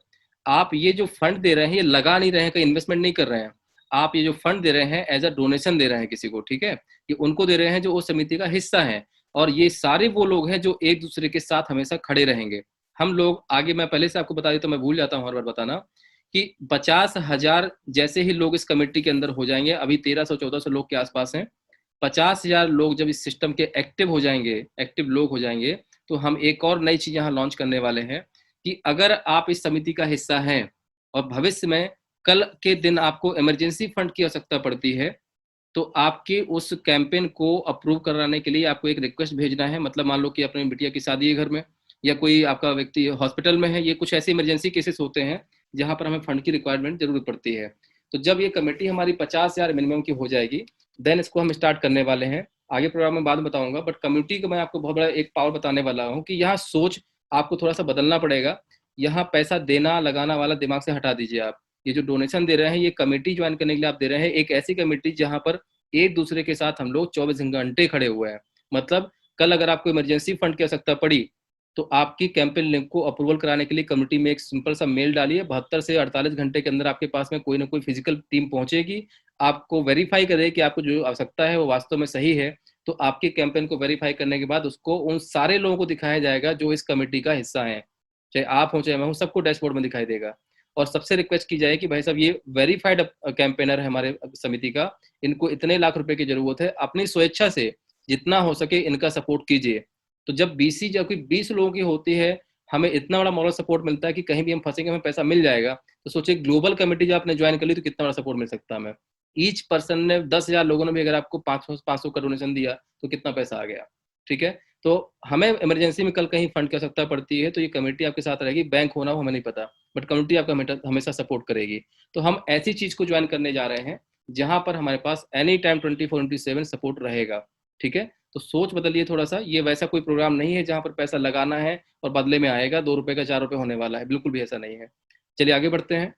[SPEAKER 1] आप ये जो फंड दे रहे हैं ये लगा नहीं रहे हैं, कहीं इन्वेस्टमेंट नहीं कर रहे हैं। आप ये जो फंड दे रहे हैं एज अ डोनेशन दे रहे हैं किसी को। ठीक है, ये उनको दे रहे हैं जो उस समिति का हिस्सा है, और ये सारे वो लोग हैं जो एक दूसरे के साथ हमेशा खड़े रहेंगे। हम लोग आगे, मैं पहले से आपको बता देता हूँ, मैं भूल जाता हूँ हर बार बताना, कि 50,000 जैसे ही लोग इस कमेटी के अंदर हो जाएंगे, अभी 1300-1400 लोग के आसपास हैं, 50,000 लोग जब इस सिस्टम के एक्टिव हो जाएंगे, एक्टिव लोग हो जाएंगे, तो हम एक और नई चीज यहाँ लॉन्च करने वाले हैं कि अगर आप इस समिति का हिस्सा हैं और भविष्य में कल के दिन आपको इमरजेंसी फंड की आवश्यकता पड़ती है, तो आपके उस कैंपेन को अप्रूव कराने के लिए आपको एक रिक्वेस्ट भेजना है। मतलब मान लो कि अपनी बिटिया की शादी है घर में, या कोई आपका व्यक्ति हॉस्पिटल में है, ये कुछ ऐसे इमरजेंसी केसेस होते हैं जहां पर हमें फंड की रिक्वायरमेंट जरूरत पड़ती है। तो जब ये कमेटी हमारी 50,000 मिनिमम की हो जाएगी, देन इसको हम स्टार्ट करने वाले हैं। आगे प्रोग्राम में बाद में बताऊंगा, बट कम्युनिटी का मैं आपको बहुत बड़ा एक पावर बताने वाला हूँ कि यहाँ सोच आपको थोड़ा सा बदलना पड़ेगा। यहाँ पैसा देना लगाना वाला दिमाग से हटा दीजिए आप। ये जो डोनेशन दे रहे हैं, ये कमेटी ज्वाइन करने के लिए आप दे रहे हैं, एक ऐसी कमेटी जहां पर एक दूसरे के साथ हम लोग 24 घंटे खड़े हुए हैं। मतलब कल अगर आपको इमरजेंसी फंड की आवश्यकता पड़ी, तो आपकी कैंपेन लिंक को अप्रूवल कराने के लिए कम्युनिटी में एक सिंपल सा मेल डालिए, 72 से 48 घंटे के अंदर आपके पास में कोई ना कोई फिजिकल टीम पहुंचेगी, आपको वेरीफाई करे कि आपको जो आवश्यकता है वो वास्तव में सही है। तो आपकी कैंपेन को वेरीफाई करने के बाद उसको उन सारे लोगों को दिखाया जाएगा जो इस कमेटी का हिस्सा है, चाहे आप हो चाहे मैं हूँ, सबको डैशबोर्ड में दिखाई देगा। और सबसे रिक्वेस्ट की जाए कि भाई साहब ये वेरीफाइड कैंपेनर है हमारे समिति का, इनको इतने लाख रुपए की जरूरत है, अपनी स्वेच्छा से जितना हो सके इनका सपोर्ट कीजिए। तो जब बीसी जब कोई 20 लोगों की होती है, हमें इतना बड़ा मॉरल सपोर्ट मिलता है कि कहीं भी हम फंसेंगे हमें पैसा मिल जाएगा। तो सोचिए ग्लोबल कमेटी जब आपने ज्वाइन कर ली तो कितना बड़ा सपोर्ट मिल सकता है हमें। ईच पर्सन ने 10,000 लोगों ने भी अगर आपको 500 का डोनेशन दिया तो कितना पैसा आ गया। ठीक है, तो हमें इमरजेंसी में कल कहीं फंड की आवश्यकता पड़ती है तो ये कमेटी आपके साथ रहेगी, बैंक होना हो हमें नहीं पता, बट कमेटी आपका हमेशा सपोर्ट करेगी। तो हम ऐसी चीज को ज्वाइन करने जा रहे हैं जहां पर हमारे पास एनी टाइम 24/7 सपोर्ट रहेगा। ठीक है, तो सोच बदलिए थोड़ा सा, ये वैसा कोई प्रोग्राम नहीं है जहां पर पैसा लगाना है और बदले में आएगा 2 रुपए का 4 रुपए होने वाला है, बिल्कुल भी ऐसा नहीं है। चलिए आगे बढ़ते हैं।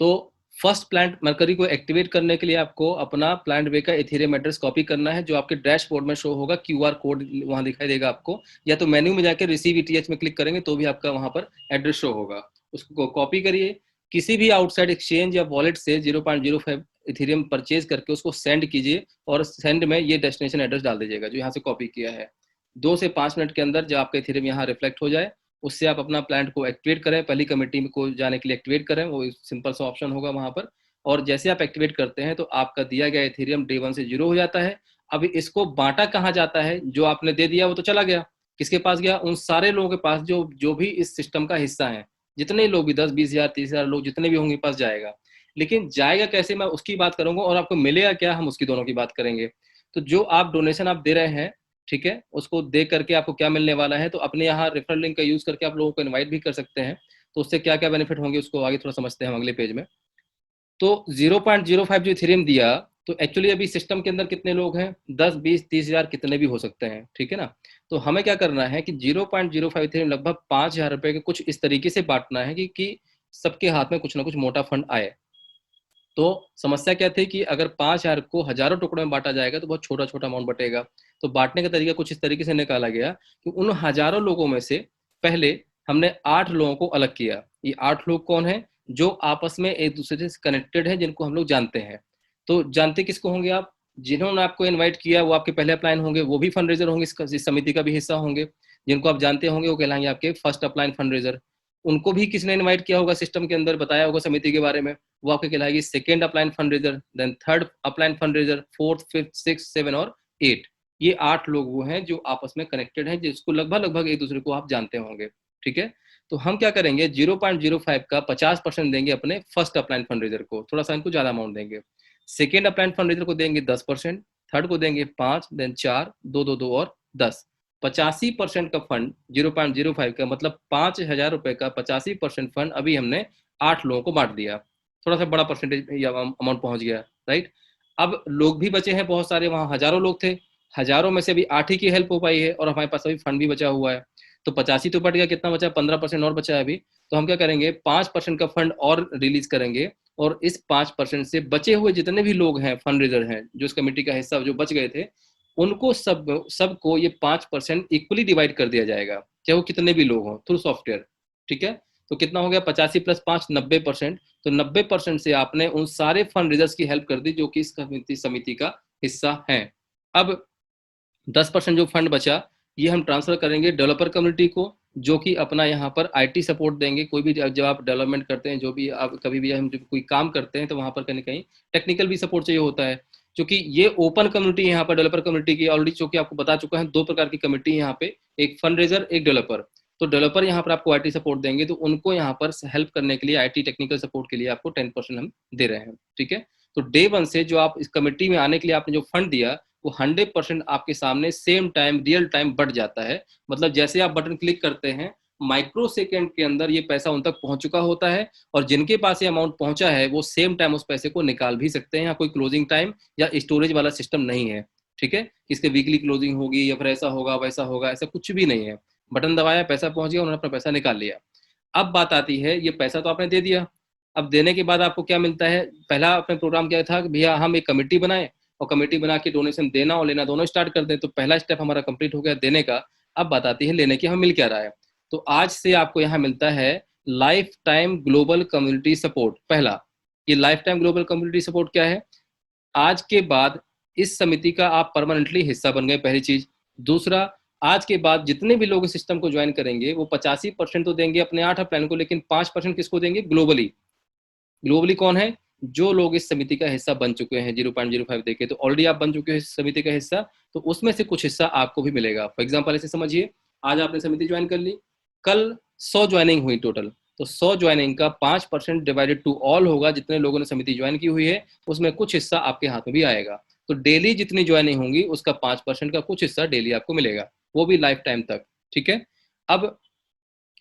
[SPEAKER 1] तो फर्स्ट प्लांट मरकरी को एक्टिवेट करने के लिए आपको अपना प्लांट वे का इथेरियम एड्रेस कॉपी करना है, जो आपके डैशबोर्ड में शो होगा, क्यूआर कोड वहां दिखाई देगा आपको, या तो मेन्यू में जाकर रिसीव ईटीएच में क्लिक करेंगे तो भी आपका वहां पर एड्रेस शो होगा। उसको कॉपी करिए, किसी भी आउटसाइड एक्सचेंज या वॉलेट से 0.05 इथेरियम परचेज करके उसको सेंड कीजिए, और सेंड में ये डेस्टिनेशन एड्रेस डाल दीजिएगा जो यहाँ से कॉपी किया है। 2 से 5 मिनट के अंदर जब आपका इथेरियम यहाँ रिफ्लेक्ट हो जाए, उससे आप अपना प्लांट को एक्टिवेट करें, पहली कमेटी में को जाने के लिए एक्टिवेट करें, वो सिंपल सा ऑप्शन होगा वहां पर। और जैसे आप एक्टिवेट करते हैं तो आपका दिया गया इथेरियम डे 1 से 0 हो जाता है। अब इसको बांटा कहाँ जाता है, जो आपने दे दिया वो तो चला गया, किसके पास गया, उन सारे लोगों के पास जो जो भी इस सिस्टम का हिस्सा है, जितने लोग भी 10-20 हज़ार 30,000 लोग जितने भी होंगे पास जाएगा। लेकिन जाएगा कैसे, मैं उसकी बात करूंगा, और आपको मिलेगा क्या, हम उसकी दोनों की बात करेंगे। तो जो आप डोनेशन आप दे रहे हैं, ठीक है, उसको दे करके आपको क्या मिलने वाला है, तो अपने यहाँ रेफरल लिंक का यूज करके आप लोगों को इनवाइट भी कर सकते हैं। तो उससे क्या क्या बेनिफिट होंगे उसको आगे थोड़ा समझते हैं हम अगले पेज में। तो 0.05 जो इथेरियम दिया, तो एक्चुअली अभी सिस्टम के अंदर कितने लोग हैं, 10-20-30 हज़ार कितने भी हो सकते हैं, ठीक है ना। तो हमें क्या करना है कि 0.05 इथेरियम लगभग 5,000 रुपए के कुछ इस तरीके से बांटना है कि सबके हाथ में कुछ ना कुछ मोटा फंड आए। तो समस्या क्या थी कि अगर 5,000 को हजारों टुकड़ों में बांटा जाएगा तो बहुत छोटा छोटा अमाउंट बटेगा। तो बांटने का तरीका कुछ इस तरीके से निकाला गया कि उन हजारों लोगों में से पहले हमने 8 लोगों को अलग किया। ये 8 लोग कौन है, जो आपस में एक दूसरे से कनेक्टेड है, जिनको हम लोग जानते हैं। तो जानते किसको होंगे आप, जिन्होंने आपको इन्वाइट किया वो आपके पहले अपलाइन होंगे, वो भी फंड रेजर होंगे, इस समिति का भी हिस्सा होंगे। जिनको आप जानते होंगे वो कहलाएंगे आपके फर्स्ट अपलाइन फंड रेजर। उनको भी किसने इन्वाइट किया होगा, सिस्टम के अंदर बताया होगा समिति के बारे में, वो आपके कहलाएगी second upline fund raiser, then third upline fund raiser, fourth, fifth, six, 7 और 8। ये 8 लोग वो हैं जो आपस में कनेक्टेड हैं, जिसको लगभग लगभग एक दूसरे को आप जानते होंगे। ठीक है, तो हम क्या करेंगे, 0.05 का 50% देंगे अपने फर्स्ट अपलाइन फंड रेजर को, थोड़ा सा इनको ज्यादा अमाउंट देंगे। सेकेंड अपलाइन फंड रेजर को देंगे 10%, थर्ड को देंगे 5, देन 4, 2, 2, 2 और 10। 85% का फंड 0.05 का मतलब 5,000 रुपए का 85% फंड अभी हमने 8 लोगों को बांट दिया। थोड़ा सा बड़ा परसेंटेज अमाउंट पहुंच गया, राइट। अब लोग भी बचे हैं बहुत सारे, वहां हजारों लोग थे, हजारों में से अभी 8 ही की हेल्प हो पाई है, और हमारे पास अभी फंड भी बचा हुआ है। तो 85 तो बढ़ गया, कितना बचा, 15% और बचा है अभी। तो हम क्या करेंगे, 5% का फंड और रिलीज करेंगे, और इस 5% से बचे हुए जितने भी लोग हैं फंड रेजर हैं, जो इस कमेटी का हिस्सा जो बच गए थे, उनको सबको ये 5% इक्वली डिवाइड कर दिया जाएगा, चाहे वो कितने भी लोग हों, थ्रू सॉफ्टवेयर। ठीक है, तो कितना हो गया, 85 + 5 90%। तो 90% से आपने उन सारे फंड रेजर्स की हेल्प कर दी जो कि इस समिति का हिस्सा है। अब 10% जो फंड बचा, ये हम ट्रांसफर करेंगे डेवलपर कम्युनिटी को, जो कि अपना यहाँ पर आईटी सपोर्ट देंगे। कोई भी जब आप डेवलपमेंट करते हैं, जो भी आप कभी भी हम जब कोई काम करते हैं, तो वहाँ पर कहीं ना कहीं टेक्निकल भी सपोर्ट चाहिए होता है। क्योंकि ये ओपन कम्युनिटी यहाँ पर डेवलपर कम्युनिटी की ऑलरेडी, जो कि आपको बता चुका है, 2 प्रकार की कम्युनिटी यहाँ पे, एक फंड रेजर, एक डेवलपर। तो डेवलपर यहाँ पर आपको आईटी सपोर्ट देंगे, तो उनको यहाँ पर हेल्प करने के लिए, आईटी टेक्निकल सपोर्ट के लिए आपको 10% हम दे रहे हैं। ठीक है, तो डे 1 से जो आप इस कमेटी में आने के लिए आपने जो फंड दिया, वो 100% आपके सामने सेम टाइम रियल टाइम बढ़ जाता है। मतलब जैसे आप बटन क्लिक करते हैं, माइक्रो सेकेंड के अंदर ये पैसा उन तक पहुंच चुका होता है, और जिनके पास ये अमाउंट पहुंचा है वो सेम टाइम उस पैसे को निकाल भी सकते हैं। यहाँ कोई क्लोजिंग टाइम या स्टोरेज वाला सिस्टम नहीं है। ठीक है, इसके वीकली क्लोजिंग होगी या फिर ऐसा होगा वैसा होगा, ऐसा कुछ भी नहीं है। बटन दबाया, पैसा पहुंच गया, उन्होंने अपना पैसा निकाल लिया। अब बात आती है, ये पैसा तो आपने दे दिया, अब देने के बाद आपको क्या मिलता है। पहला अपने प्रोग्राम क्या था कि भैया हम एक कमेटी बनाए, और कमेटी बना के डोनेशन देना और लेना दोनों स्टार्ट कर दें। तो पहला स्टेप हमारा कंप्लीट हो गया देने का। अब बात आती है लेने की, हमें मिल क्या रहा है। तो आज से आपको यहाँ मिलता है life time global community support. पहला, ये life time global community support क्या है? आज के बाद इस समिति का आप परमानेंटली हिस्सा बन गए, पहली चीज। दूसरा, आज के बाद जितने भी लोग इस सिस्टम को ज्वाइन करेंगे वो 85% तो देंगे अपने 8 प्लान को, लेकिन 5% किसको देंगे? ग्लोबली। ग्लोबली कौन है? जो लोग इस समिति का हिस्सा बन चुके हैं 0.05 देके, तो ऑलरेडी आप बन चुके हो इस समिति का हिस्सा, तो उसमें से कुछ हिस्सा आपको भी मिलेगा। फॉर एग्जाम्पल ऐसे समझिए, आज आपने समिति ज्वाइन कर ली, कल 100 ज्वाइनिंग हुई टोटल, तो 100 ज्वाइनिंग का 5% डिवाइडेड टू ऑल होगा, जितने लोगों ने समिति ज्वाइन की हुई है उसमें कुछ हिस्सा आपके हाथ में भी आएगा। तो डेली जितनी ज्वाइनिंग होंगी उसका 5% का कुछ हिस्सा डेली आपको मिलेगा, वो भी लाइफ टाइम तक। ठीक है। अब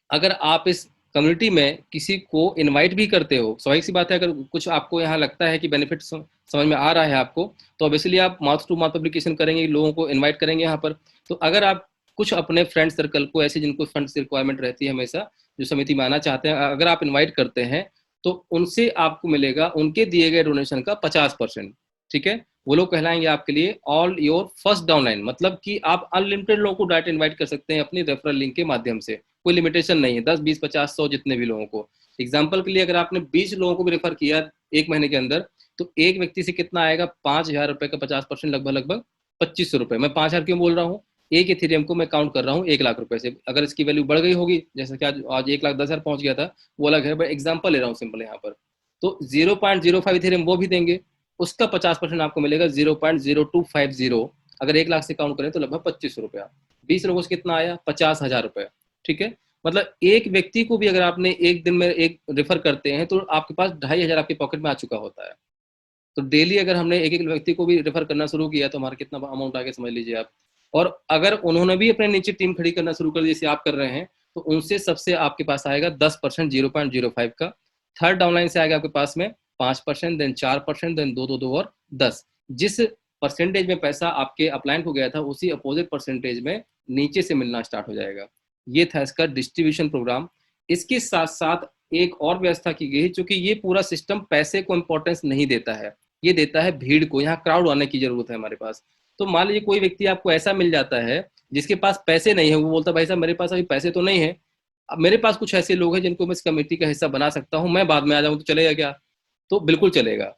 [SPEAKER 1] अगर आप इस कम्युनिटी में किसी को इनवाइट भी करते हो, स्वाभाविक सी बात है, अगर कुछ आपको यहाँ लगता है कि बेनिफिट समझ में आ रहा है आपको, तो ऑब्वियसली आप माउथ टू माउथ पब्लिकेशन करेंगे, लोगों को इनवाइट करेंगे यहाँ पर। तो अगर आप कुछ अपने फ्रेंड सर्कल को, ऐसे जिनको फंड्स की रिक्वायरमेंट रहती है हमेशा, जो समिति में आना चाहते हैं, अगर आप इन्वाइट करते हैं तो उनसे आपको मिलेगा उनके दिए गए डोनेशन का 50%। ठीक है। वो लोग कहलाएंगे आपके लिए ऑल योर फर्स्ट डाउनलाइन, मतलब कि आप अनलिमिटेड लोगों को डायरेक्ट इन्वाइट कर सकते हैं अपनी रेफरल लिंक के माध्यम से, कोई लिमिटेशन नहीं है, 10 20 50 100 जितने भी लोगों को। एग्जाम्पल के लिए अगर आपने 20 लोगों को भी रेफर किया एक महीने के अंदर, तो एक व्यक्ति से कितना आएगा? 5,000 रुपए का 50% लगभग लगभग 2500 रुपए। मैं 5,000 क्यों बोल रहा हूँ? एक इथेरियम को मैं काउंट कर रहा हूँ 1 लाख रुपए से। अगर इसकी वैल्यू बढ़ गई होगी, जैसे कि आज 1,10,000 पहुंच गया था, वो अलग है, बट एग्जाम्पल ले रहा हूँ सिंपल यहाँ पर। तो 0.05 इथेरियम वो भी देंगे, उसका 50% आपको मिलेगा 0.0250। अगर 1 लाख से काउंट करें तो लगभग 2500 रुपया। 20 लोगों से कितना आया? 50,000 रुपया। ठीक है। मतलब एक व्यक्ति को भी अगर आपने एक दिन में एक रेफर करते हैं तो आपके पास 2,500 आपके पॉकेट में आ चुका होता है। तो डेली अगर हमने एक एक व्यक्ति को भी रेफर करना शुरू किया तो हमारा कितना अमाउंट आ गया समझ लीजिए आप। और अगर उन्होंने भी अपने नीचे टीम खड़ी करना शुरू कर दी जैसे आप कर रहे हैं, तो उनसे सबसे आपके पास आएगा 10%, 0.05 का। थर्ड डाउनलाइन से आएगा आपके पास में 5%, देन 4%, देन 2 और 10। जिस परसेंटेज में पैसा आपके अपलाइन को गया था उसी अपोजिट परसेंटेज में नीचे से मिलना स्टार्ट हो जाएगा। ये था इसका डिस्ट्रीब्यूशन प्रोग्राम। इसके साथ साथ एक और व्यवस्था की गई है, क्योंकि ये पूरा सिस्टम पैसे को इंपॉर्टेंस नहीं देता है, ये देता है भीड़ को। यहाँ क्राउड आने की जरूरत है हमारे पास। तो मान लीजिए कोई व्यक्ति आपको ऐसा मिल जाता है जिसके पास पैसे नहीं है, वो बोलता है भाई साहब मेरे पास अभी पैसे तो नहीं है, अब मेरे पास कुछ ऐसे लोग हैं जिनको मैं इस कमेटी का हिस्सा बना सकता हूँ, मैं बाद में आ जाऊँ तो चलेगा क्या? तो बिल्कुल चलेगा।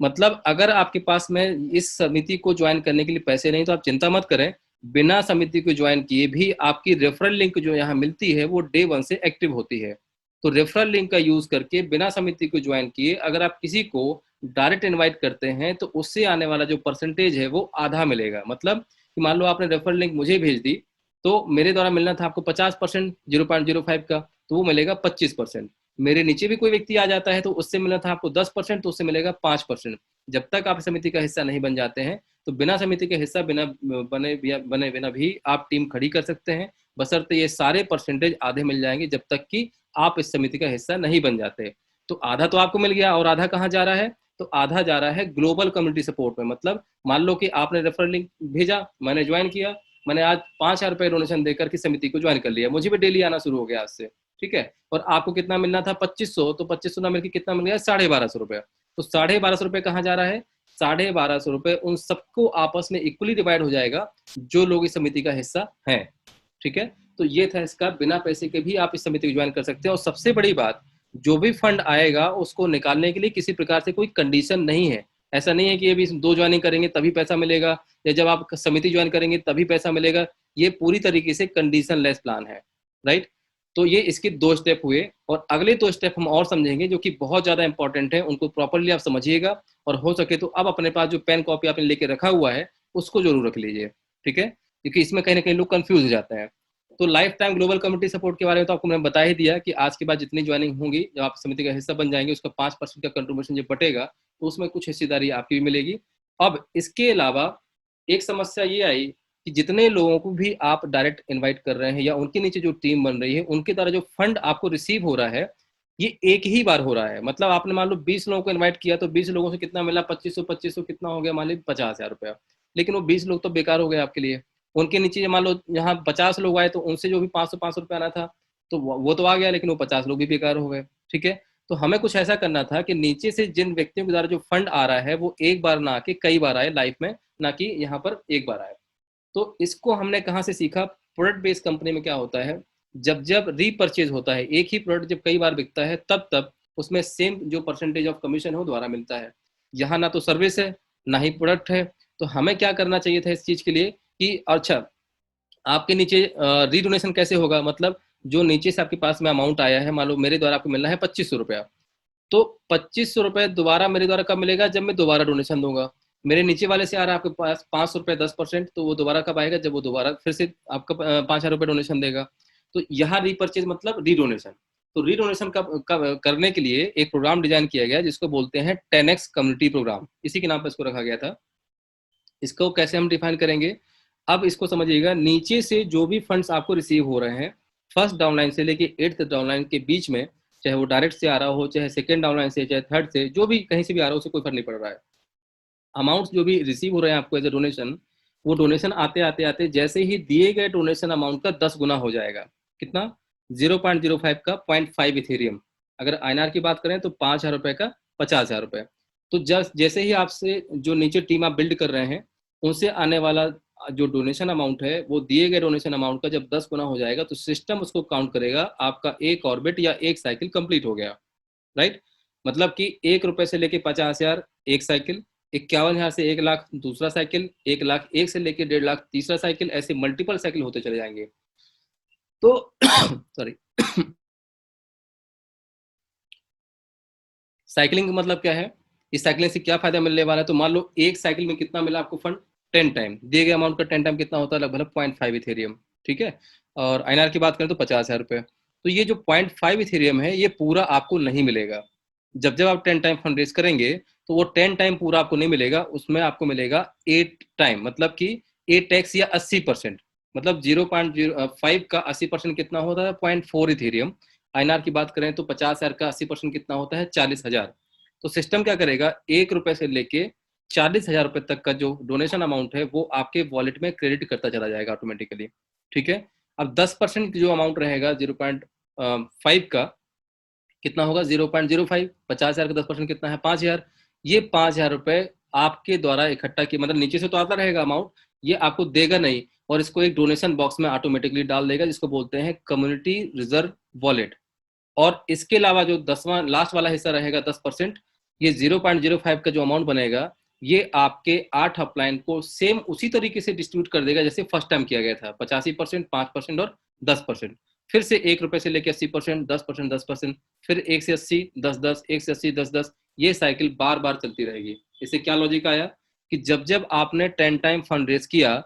[SPEAKER 1] मतलब अगर आपके पास में इस समिति को ज्वाइन करने के लिए पैसे नहीं तो आप चिंता मत करें, बिना समिति को ज्वाइन किए भी आपकी रेफरल लिंक जो यहाँ मिलती है वो डे 1 से एक्टिव होती है। तो रेफरल लिंक का यूज करके बिना समिति को ज्वाइन किए अगर आप किसी को डायरेक्ट इनवाइट करते हैं तो उससे आने वाला जो परसेंटेज है वो आधा मिलेगा। मतलब कि मान लो आपने रेफरल लिंक मुझे भेज दी, तो मेरे द्वारा मिलना था आपको 50%, 0.05 का, तो वो मिलेगा 25%। मेरे नीचे भी कोई व्यक्ति आ जाता है तो उससे मिलना था आपको 10%, तो उससे मिलेगा 5%। जब तक आप समिति का हिस्सा नहीं बन जाते हैं तो बिना समिति के हिस्सा बिना बने बिना भी आप टीम खड़ी कर सकते हैं, बशर्ते ये सारे परसेंटेज आधे मिल जाएंगे जब तक कि आप इस समिति का हिस्सा नहीं बन जाते। तो आधा तो आपको मिल गया, और आधा कहाँ जा रहा है? तो आधा जा रहा है ग्लोबल कम्युनिटी सपोर्ट में। मतलब मान लो कि आपने रेफरल लिंक भेजा, मैंने ज्वाइन किया, मैंने आज 5,000 रुपए डोनेशन देकर के समिति को ज्वाइन कर लिया, मुझे भी डेली आना शुरू हो गया आज से। ठीक है। और आपको कितना मिलना था? 2500, तो 2500 ना मिलकर कितना मिल गया? 1250 रुपये। तो 1250 रुपये कहाँ जा रहा है? 1250 रुपये उन सबको आपस में इक्वली डिवाइड हो जाएगा जो लोग इस समिति का हिस्सा हैं। ठीक है। तो ये था इसका, बिना पैसे के भी आप इस समिति को ज्वाइन कर सकते हैं। और सबसे बड़ी बात, जो भी फंड आएगा उसको निकालने के लिए किसी प्रकार से कोई कंडीशन नहीं है। ऐसा नहीं है कि अभी 2 ज्वाइनिंग करेंगे तभी पैसा मिलेगा, या जब आप समिति ज्वाइन करेंगे तभी पैसा मिलेगा। ये पूरी तरीके से कंडीशन लेस प्लान है, राइट। तो ये इसके 2 स्टेप हुए, और अगले 2 स्टेप हम और समझेंगे जो कि बहुत ज्यादा इंपॉर्टेंट है, उनको प्रॉपरली आप समझिएगा। और हो सके तो अब अपने पास जो पेन कॉपी आपने लेके रखा हुआ है उसको जरूर रख लीजिए। ठीक है। क्योंकि इसमें कहीं ना कहीं लोग कंफ्यूज हो जाते हैं। तो life time global community support के बारे में तो आपको मैंने बता ही दिया कि आज के बाद जितनी ज्वाइनिंग होंगी, जब आप समिति का हिस्सा बन जाएंगे, उसका 5% का कंट्रीब्यूशन जब बटेगा तो उसमें कुछ हिस्सेदारी आपकी भी मिलेगी। अब इसके अलावा एक समस्या ये आई कि जितने लोगों को भी आप डायरेक्ट इनवाइट कर रहे हैं या उनके नीचे जो टीम बन रही है, उनके द्वारा जो फंड आपको रिसीव हो रहा है ये एक ही बार हो रहा है। मतलब आपने मान लो 20 लोगों को इन्वाइट किया तो 20 लोगों से कितना मिला? 2500 कितना हो गया? मान लीजिए 50,000 रुपया। लेकिन वो 20 लोग तो बेकार हो गए आपके लिए। उनके नीचे मान लो यहाँ 50 लोग आए तो उनसे जो भी 500 रुपया आना था तो वो तो आ गया, लेकिन वो 50 लोग भी बेकार हो गए। ठीक है। तो हमें कुछ ऐसा करना था कि नीचे से जिन व्यक्तियों के द्वारा जो फंड आ रहा है वो एक बार ना आके कई बार आए लाइफ में, ना कि यहाँ पर एक बार आए। तो इसको हमने कहाँ से सीखा? प्रोडक्ट बेस्ड कंपनी में क्या होता है, जब जब रीपरचेज होता है, एक ही प्रोडक्ट जब कई बार बिकता है, तब तब उसमें सेम जो परसेंटेज ऑफ कमीशन है वो दोबारा मिलता है। यहाँ ना तो सर्विस है ना ही प्रोडक्ट है। तो हमें क्या करना चाहिए था इस चीज के लिए कि अच्छा, आपके नीचे रीडोनेशन कैसे होगा, मतलब जो नीचे से आपके पास में अमाउंट आया है, मान लो मेरे द्वारा आपको मिलना है 2500 रुपया, तो 2500 रुपये दोबारा मेरे द्वारा कब मिलेगा, जब मैं दोबारा डोनेशन दूंगा। मेरे नीचे वाले से आ रहा है आपके पास 500 रुपये 10%, तो वो दोबारा कब आएगा, जब वो दोबारा फिर से आपका 5000 रुपये डोनेशन देगा। तो यहाँ रीपर्चेज मतलब रीडोनेशन। तो रीडोनेशन कब करने के लिए एक प्रोग्राम डिजाइन किया गया जिसको बोलते हैं 10x कम्युनिटी प्रोग्राम, इसी के नाम पर इसको रखा गया था। इसको कैसे हम डिफाइन करेंगे, अब इसको समझिएगा। नीचे से जो भी फंड्स आपको रिसीव हो रहे हैं, फर्स्ट डाउनलाइन से लेके 8th डाउनलाइन के बीच में, चाहे वो डायरेक्ट से आ रहा हो, चाहे सेकंड डाउनलाइन से, चाहे थर्ड से, जो भी कहीं से भी आ रहा हो, उसे कोई फर्क नहीं पड़ रहा है। अमाउंट जो भी रिसीव हो रहे हैं आपको एज ए डोनेशन, वो डोनेशन आते आते आते जैसे ही दिए गए डोनेशन अमाउंट का 10 गुना हो जाएगा। कितना? 0.05 का 0.5 इथेरियम। अगर आईएनआर की बात करें तो 5000 रुपये का 50,000 रुपये। तो जस्ट जैसे ही आपसे जो नीचे टीम आप बिल्ड कर रहे हैं, उनसे आने वाला जो डोनेशन अमाउंट है, वो दिए गए डोनेशन अमाउंट का जब 10 गुना हो जाएगा, तो सिस्टम उसको काउंट करेगा आपका एक ऑर्बिट या एक साइकिल कंप्लीट हो गया। राइट? मतलब कि 1 रुपए से लेके 50,000 एक साइकिल, 51,000 से 1 लाख दूसरा साइकिल, 1 लाख एक से लेके 1.5 लाख तीसरा साइकिल, ऐसे मल्टीपल साइकिल होते चले जाएंगे। तो सॉरी, साइकिलिंग का मतलब क्या है, इस साइकिलिंग से क्या फायदा मिलने वाला है, तो मान लो एक साइकिल में कितना मिला आपको फंड, 10 टाइम दिए गए अमाउंट का 10 टाइम कितना होता है, लगभग 0.5 इथेरियम। ठीक है। और आईएनआर की बात करें तो 50,000 रुपये। तो ये जो 0.5 इथेरियम है, ये पूरा आपको नहीं मिलेगा। जब जब आप 10 टाइम फंड रेज करेंगे, तो वो 10 टाइम पूरा आपको नहीं मिलेगा, उसमें आपको मिलेगा 8 टाइम, मतलब कि 8x या 80%। मतलब 0.05 का 80% कितना होता है, 0.4 इथेरियम। आईएनआर की बात करें तो 50,000 का 80% कितना होता है, 40,000। तो सिस्टम क्या करेगा, 1 रुपए से लेके 40,000 रुपए तक का जो डोनेशन अमाउंट है, वो आपके वॉलेट में क्रेडिट करता चला जाएगा ऑटोमेटिकली। ठीक है। अब 10% जो अमाउंट रहेगा 0.5 का, कितना होगा 0.05, 50,000 का 10% कितना है, 5,000। ये 5,000 रुपए आपके द्वारा इकट्ठा किए, मतलब नीचे से तो आता रहेगा अमाउंट, ये आपको देगा नहीं, और इसको एक डोनेशन बॉक्स में ऑटोमेटिकली डाल देगा, जिसको बोलते हैं कम्युनिटी रिजर्व वॉलेट। और इसके अलावा जो 10वां लास्ट वाला हिस्सा रहेगा 10%, ये 0.05 का जो अमाउंट बनेगा, ये आपके 8 अपलाइन को सेम उसी तरीके से डिस्ट्रीब्यूट कर देगा जैसे फर्स्ट टाइम किया गया था, 85%, 5% और 10%। फिर से 1 रुपए से लेकर 80%, 10%, 10%, फिर 1 से 80, 10-10, 1 से 80, 10-10, ये साइकिल बार बार चलती रहेगी। इससे क्या लॉजिक आया कि जब जब आपने 10 टाइम फंड रेज किया,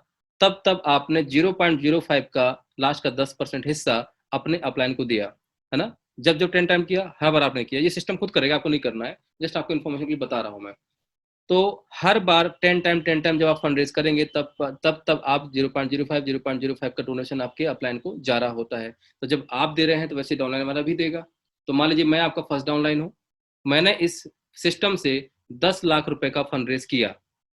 [SPEAKER 1] तब तब आपने 0.05 का लास्ट का 10% हिस्सा अपने अपलाइन को दिया, है ना। जब जब 10 टाइम किया, हर बार आपने किया, ये सिस्टम खुद करेगा, आपको नहीं करना है, जस्ट आपको इन्फॉर्मेशन के लिए बता रहा हूं मैं। तो हर बार 10 टाइम जब आप फंड रेज करेंगे, तब तब तब आप 0.05 का डोनेशन आपके अपलाइन को जा रहा होता है। तो जब आप दे रहे हैं, तो वैसे डाउनलाइन वाला भी देगा। तो मान लीजिए मैं आपका फर्स्ट डाउनलाइन हूँ, मैंने इस सिस्टम से 10 लाख रुपए का फंड रेज किया,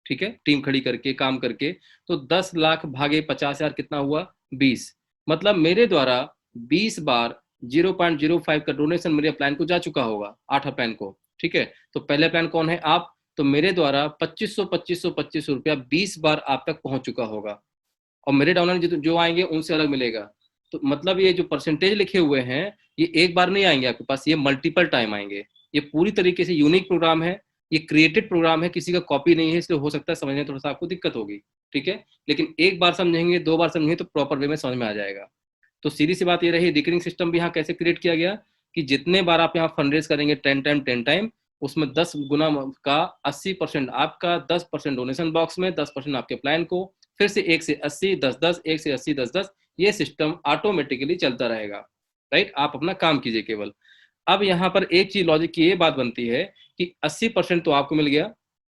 [SPEAKER 1] ठीक है, टीम खड़ी करके काम करके। तो 10 लाख भागे 50,000 कितना हुआ, 20। मतलब मेरे द्वारा 20 बार 0.05 का डोनेशन मेरे प्लान को जा चुका होगा, 8 प्लान को। ठीक है। तो पहले प्लान कौन है, आप। तो मेरे द्वारा 2500 20 बार आप तक पहुंच चुका होगा, और मेरे डाउनलाइन जो आएंगे उनसे अलग मिलेगा। तो मतलब ये जो परसेंटेज लिखे हुए हैं, ये एक बार नहीं आएंगे आपके पास, ये मल्टीपल टाइम आएंगे। ये पूरी तरीके से यूनिक प्रोग्राम है, ये क्रिएटेड प्रोग्राम है, किसी का कॉपी नहीं है, इसलिए हो सकता है समझने थोड़ा सा आपको दिक्कत होगी। ठीक है। लेकिन एक बार समझेंगे, 2 बार समझेंगे, तो प्रॉपर वे में समझ में आ जाएगा। तो सीधी सी बात ये रही, रिकरिंग सिस्टम भी यहाँ कैसे क्रिएट किया गया कि जितने बार आप यहाँ फंड करेंगे 10 टाइम, उसमें 10 गुना का 80% आपका, 10% डोनेशन बॉक्स में, 10% आपके प्लान को, फिर से 1 से 80, 10-10, 1 से 80, 10-10, ये सिस्टम ऑटोमेटिकली चलता रहेगा। राइट? आप अपना काम कीजिए केवल। अब यहाँ पर एक चीज लॉजिक की ये बात बनती है कि 80% तो आपको मिल गया,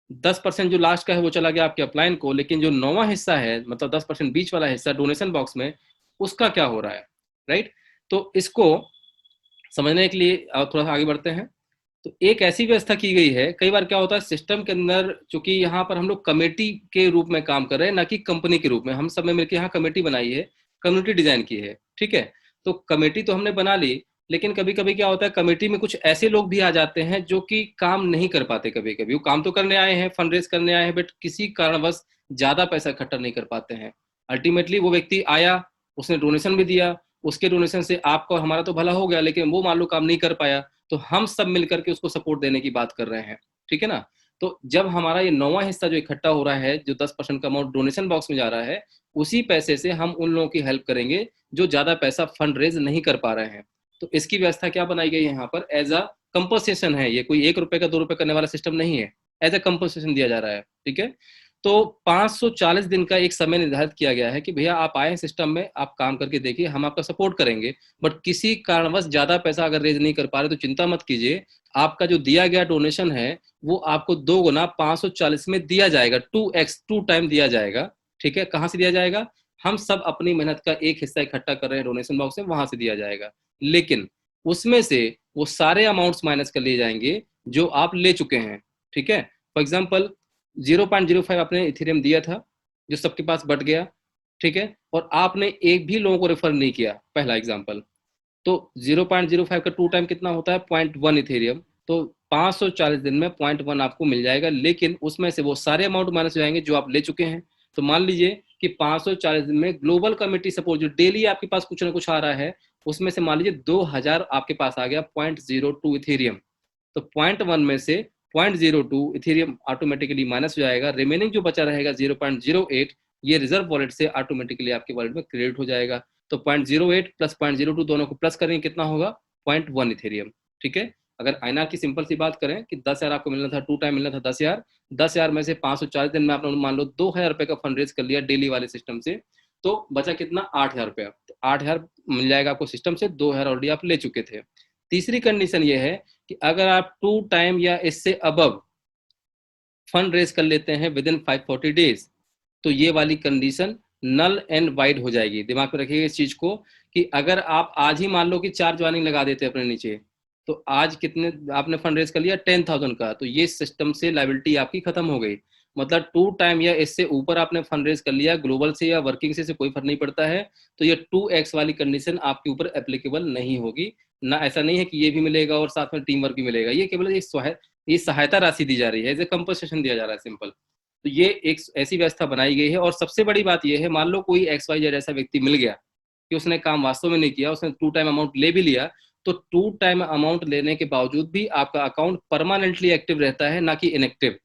[SPEAKER 1] 10% जो लास्ट का है वो चला गया आपके अपलाइन को, लेकिन जो 9वां हिस्सा है, मतलब 10% बीच वाला हिस्सा डोनेशन बॉक्स में, उसका क्या हो रहा है। राइट? तो इसको समझने के लिए थोड़ा सा आगे बढ़ते हैं। तो एक ऐसी व्यवस्था की गई है, कई बार क्या होता है सिस्टम के अंदर, चूंकि यहाँ पर हम लोग कमेटी के रूप में काम कर रहे हैं, ना कि कंपनी के रूप में, हम सब में मिलकर यहाँ कमेटी बनाई है, कम्युनिटी डिजाइन की है। ठीक है। तो कमेटी तो हमने बना ली, लेकिन कभी कभी क्या होता है, कमेटी में कुछ ऐसे लोग भी आ जाते हैं जो कि काम नहीं कर पाते। कभी कभी वो काम तो करने आए हैं, फंड रेज करने आए हैं, बट किसी कारणवश ज्यादा पैसा इकट्ठा नहीं कर पाते हैं। अल्टीमेटली वो व्यक्ति आया, उसने डोनेशन भी दिया, उसके डोनेशन से आपका और हमारा तो भला हो गया, लेकिन वो मान लो काम नहीं कर पाया, तो हम सब मिलकर के उसको सपोर्ट देने की बात कर रहे हैं, ठीक है ना। तो जब हमारा ये 9वां हिस्सा जो इकट्ठा हो रहा है, जो 10% का अमाउंट डोनेशन बॉक्स में जा रहा है, उसी पैसे से हम उन लोगों की हेल्प करेंगे जो ज्यादा पैसा फंड रेज नहीं कर पा रहे हैं। तो इसकी व्यवस्था क्या बनाई गई है यहाँ पर, एज अ कंपनसेशन है, ये कोई 1 रुपए का 2 रुपए करने वाला सिस्टम नहीं है, एज अ कंपनसेशन दिया जा रहा है, ठीक है। तो 540 दिन का एक समय निर्धारित किया गया है कि भैया आप आए सिस्टम में, आप काम करके देखिए, हम आपका सपोर्ट करेंगे, बट किसी कारणवश ज्यादा पैसा अगर रेज नहीं कर पा रहे तो चिंता मत कीजिए, आपका जो दिया गया डोनेशन है वो आपको 2 गुना 540 में दिया जाएगा, 2x 2 टाइम दिया जाएगा, ठीक है। कहाँ से दिया जाएगा, हम सब अपनी मेहनत का एक हिस्सा इकट्ठा कर रहे हैं डोनेशन बॉक्स में, वहां से दिया जाएगा, लेकिन उसमें से वो सारे अमाउंट्स माइनस कर लिए जाएंगे जो आप ले चुके हैं, ठीक है। फॉर एग्जाम्पल 0.05 आपने इथेरियम दिया था जो सबके पास बट गया, ठीक है, और आपने एक भी लोगों को रेफर नहीं किया, पहला एग्जाम्पल। तो 0.05 का 2 टाइम कितना होता है, 0.1 इथेरियम। तो 540 दिन में 0.1 आपको मिल जाएगा, लेकिन उसमें से वो सारे अमाउंट माइनस हो जाएंगे जो आप ले चुके हैं। तो मान लीजिए कि 540 दिन में ग्लोबल कमिटी सपोर्ट जो डेली आपके पास कुछ ना कुछ आ रहा है, उसमें से मान लीजिए 2000 आपके पास आ गया 0.02 इथेरियम। तो 0.1 में से 0.02 इथेरियम ऑटोमेटिकली माइनस हो जाएगा, रिमेनिंग जो बचा रहेगा 0.08, ये रिजर्व वॉलेट से ऑटोमेटिकली आपके वॉलेट में क्रेडिट हो जाएगा। तो 0.08 प्लस 0.02 दोनों को प्लस करेंगे, कितना होगा, 0.1 इथेरियम, ठीक है। अगर आईना की सिंपल सी बात करें कि 10,000 आपको मिलना था, 2 टाइम मिलना था 10,000, 10,000 में से 540 दिन में आपने मान लो 2,000 रुपए का फंड रेज कर लिया डेली वाले सिस्टम से, तो बचा कितना, 8,000 रुपया। तो 8,000 मिल जाएगा आपको सिस्टम से, 2,000 ऑलरेडी आप ले चुके थे। तीसरी कंडीशन ये है कि अगर आप 2 टाइम या इससे अबव फंड रेज कर लेते हैं विद इन 540 डेज, तो ये वाली कंडीशन नल एंड वाइड हो जाएगी। दिमाग में रखिएगा इस चीज को कि अगर आप आज ही मान लो कि 4 ज्वाइनिंग लगा देते अपने नीचे, तो आज कितने आपने फंड रेज कर लिया, 10,000 का, तो ये सिस्टम से लाइबिलिटी आपकी खत्म हो गई। मतलब 2 टाइम या इससे ऊपर आपने फंड रेज कर लिया, ग्लोबल से या वर्किंग से कोई फर्क नहीं पड़ता है, तो ये 2x वाली कंडीशन आपके ऊपर एप्लीकेबल नहीं होगी ना। ऐसा नहीं है कि ये भी मिलेगा और साथ में टीम वर्क भी मिलेगा, ये केवल ये सहायता राशि दी जा रही है, एज ए कंपनसेशन दिया जा रहा है, सिंपल। तो ये एक ऐसी व्यवस्था बनाई गई है। और सबसे बड़ी बात ये है, मान लो कोई XYZ ऐसा व्यक्ति मिल गया कि उसने काम वास्तव में नहीं किया, उसने 2 टाइम अमाउंट ले भी लिया, तो 2 टाइम अमाउंट लेने के बावजूद भी आपका अकाउंट परमानेंटली एक्टिव रहता है, ना कि इनएक्टिव।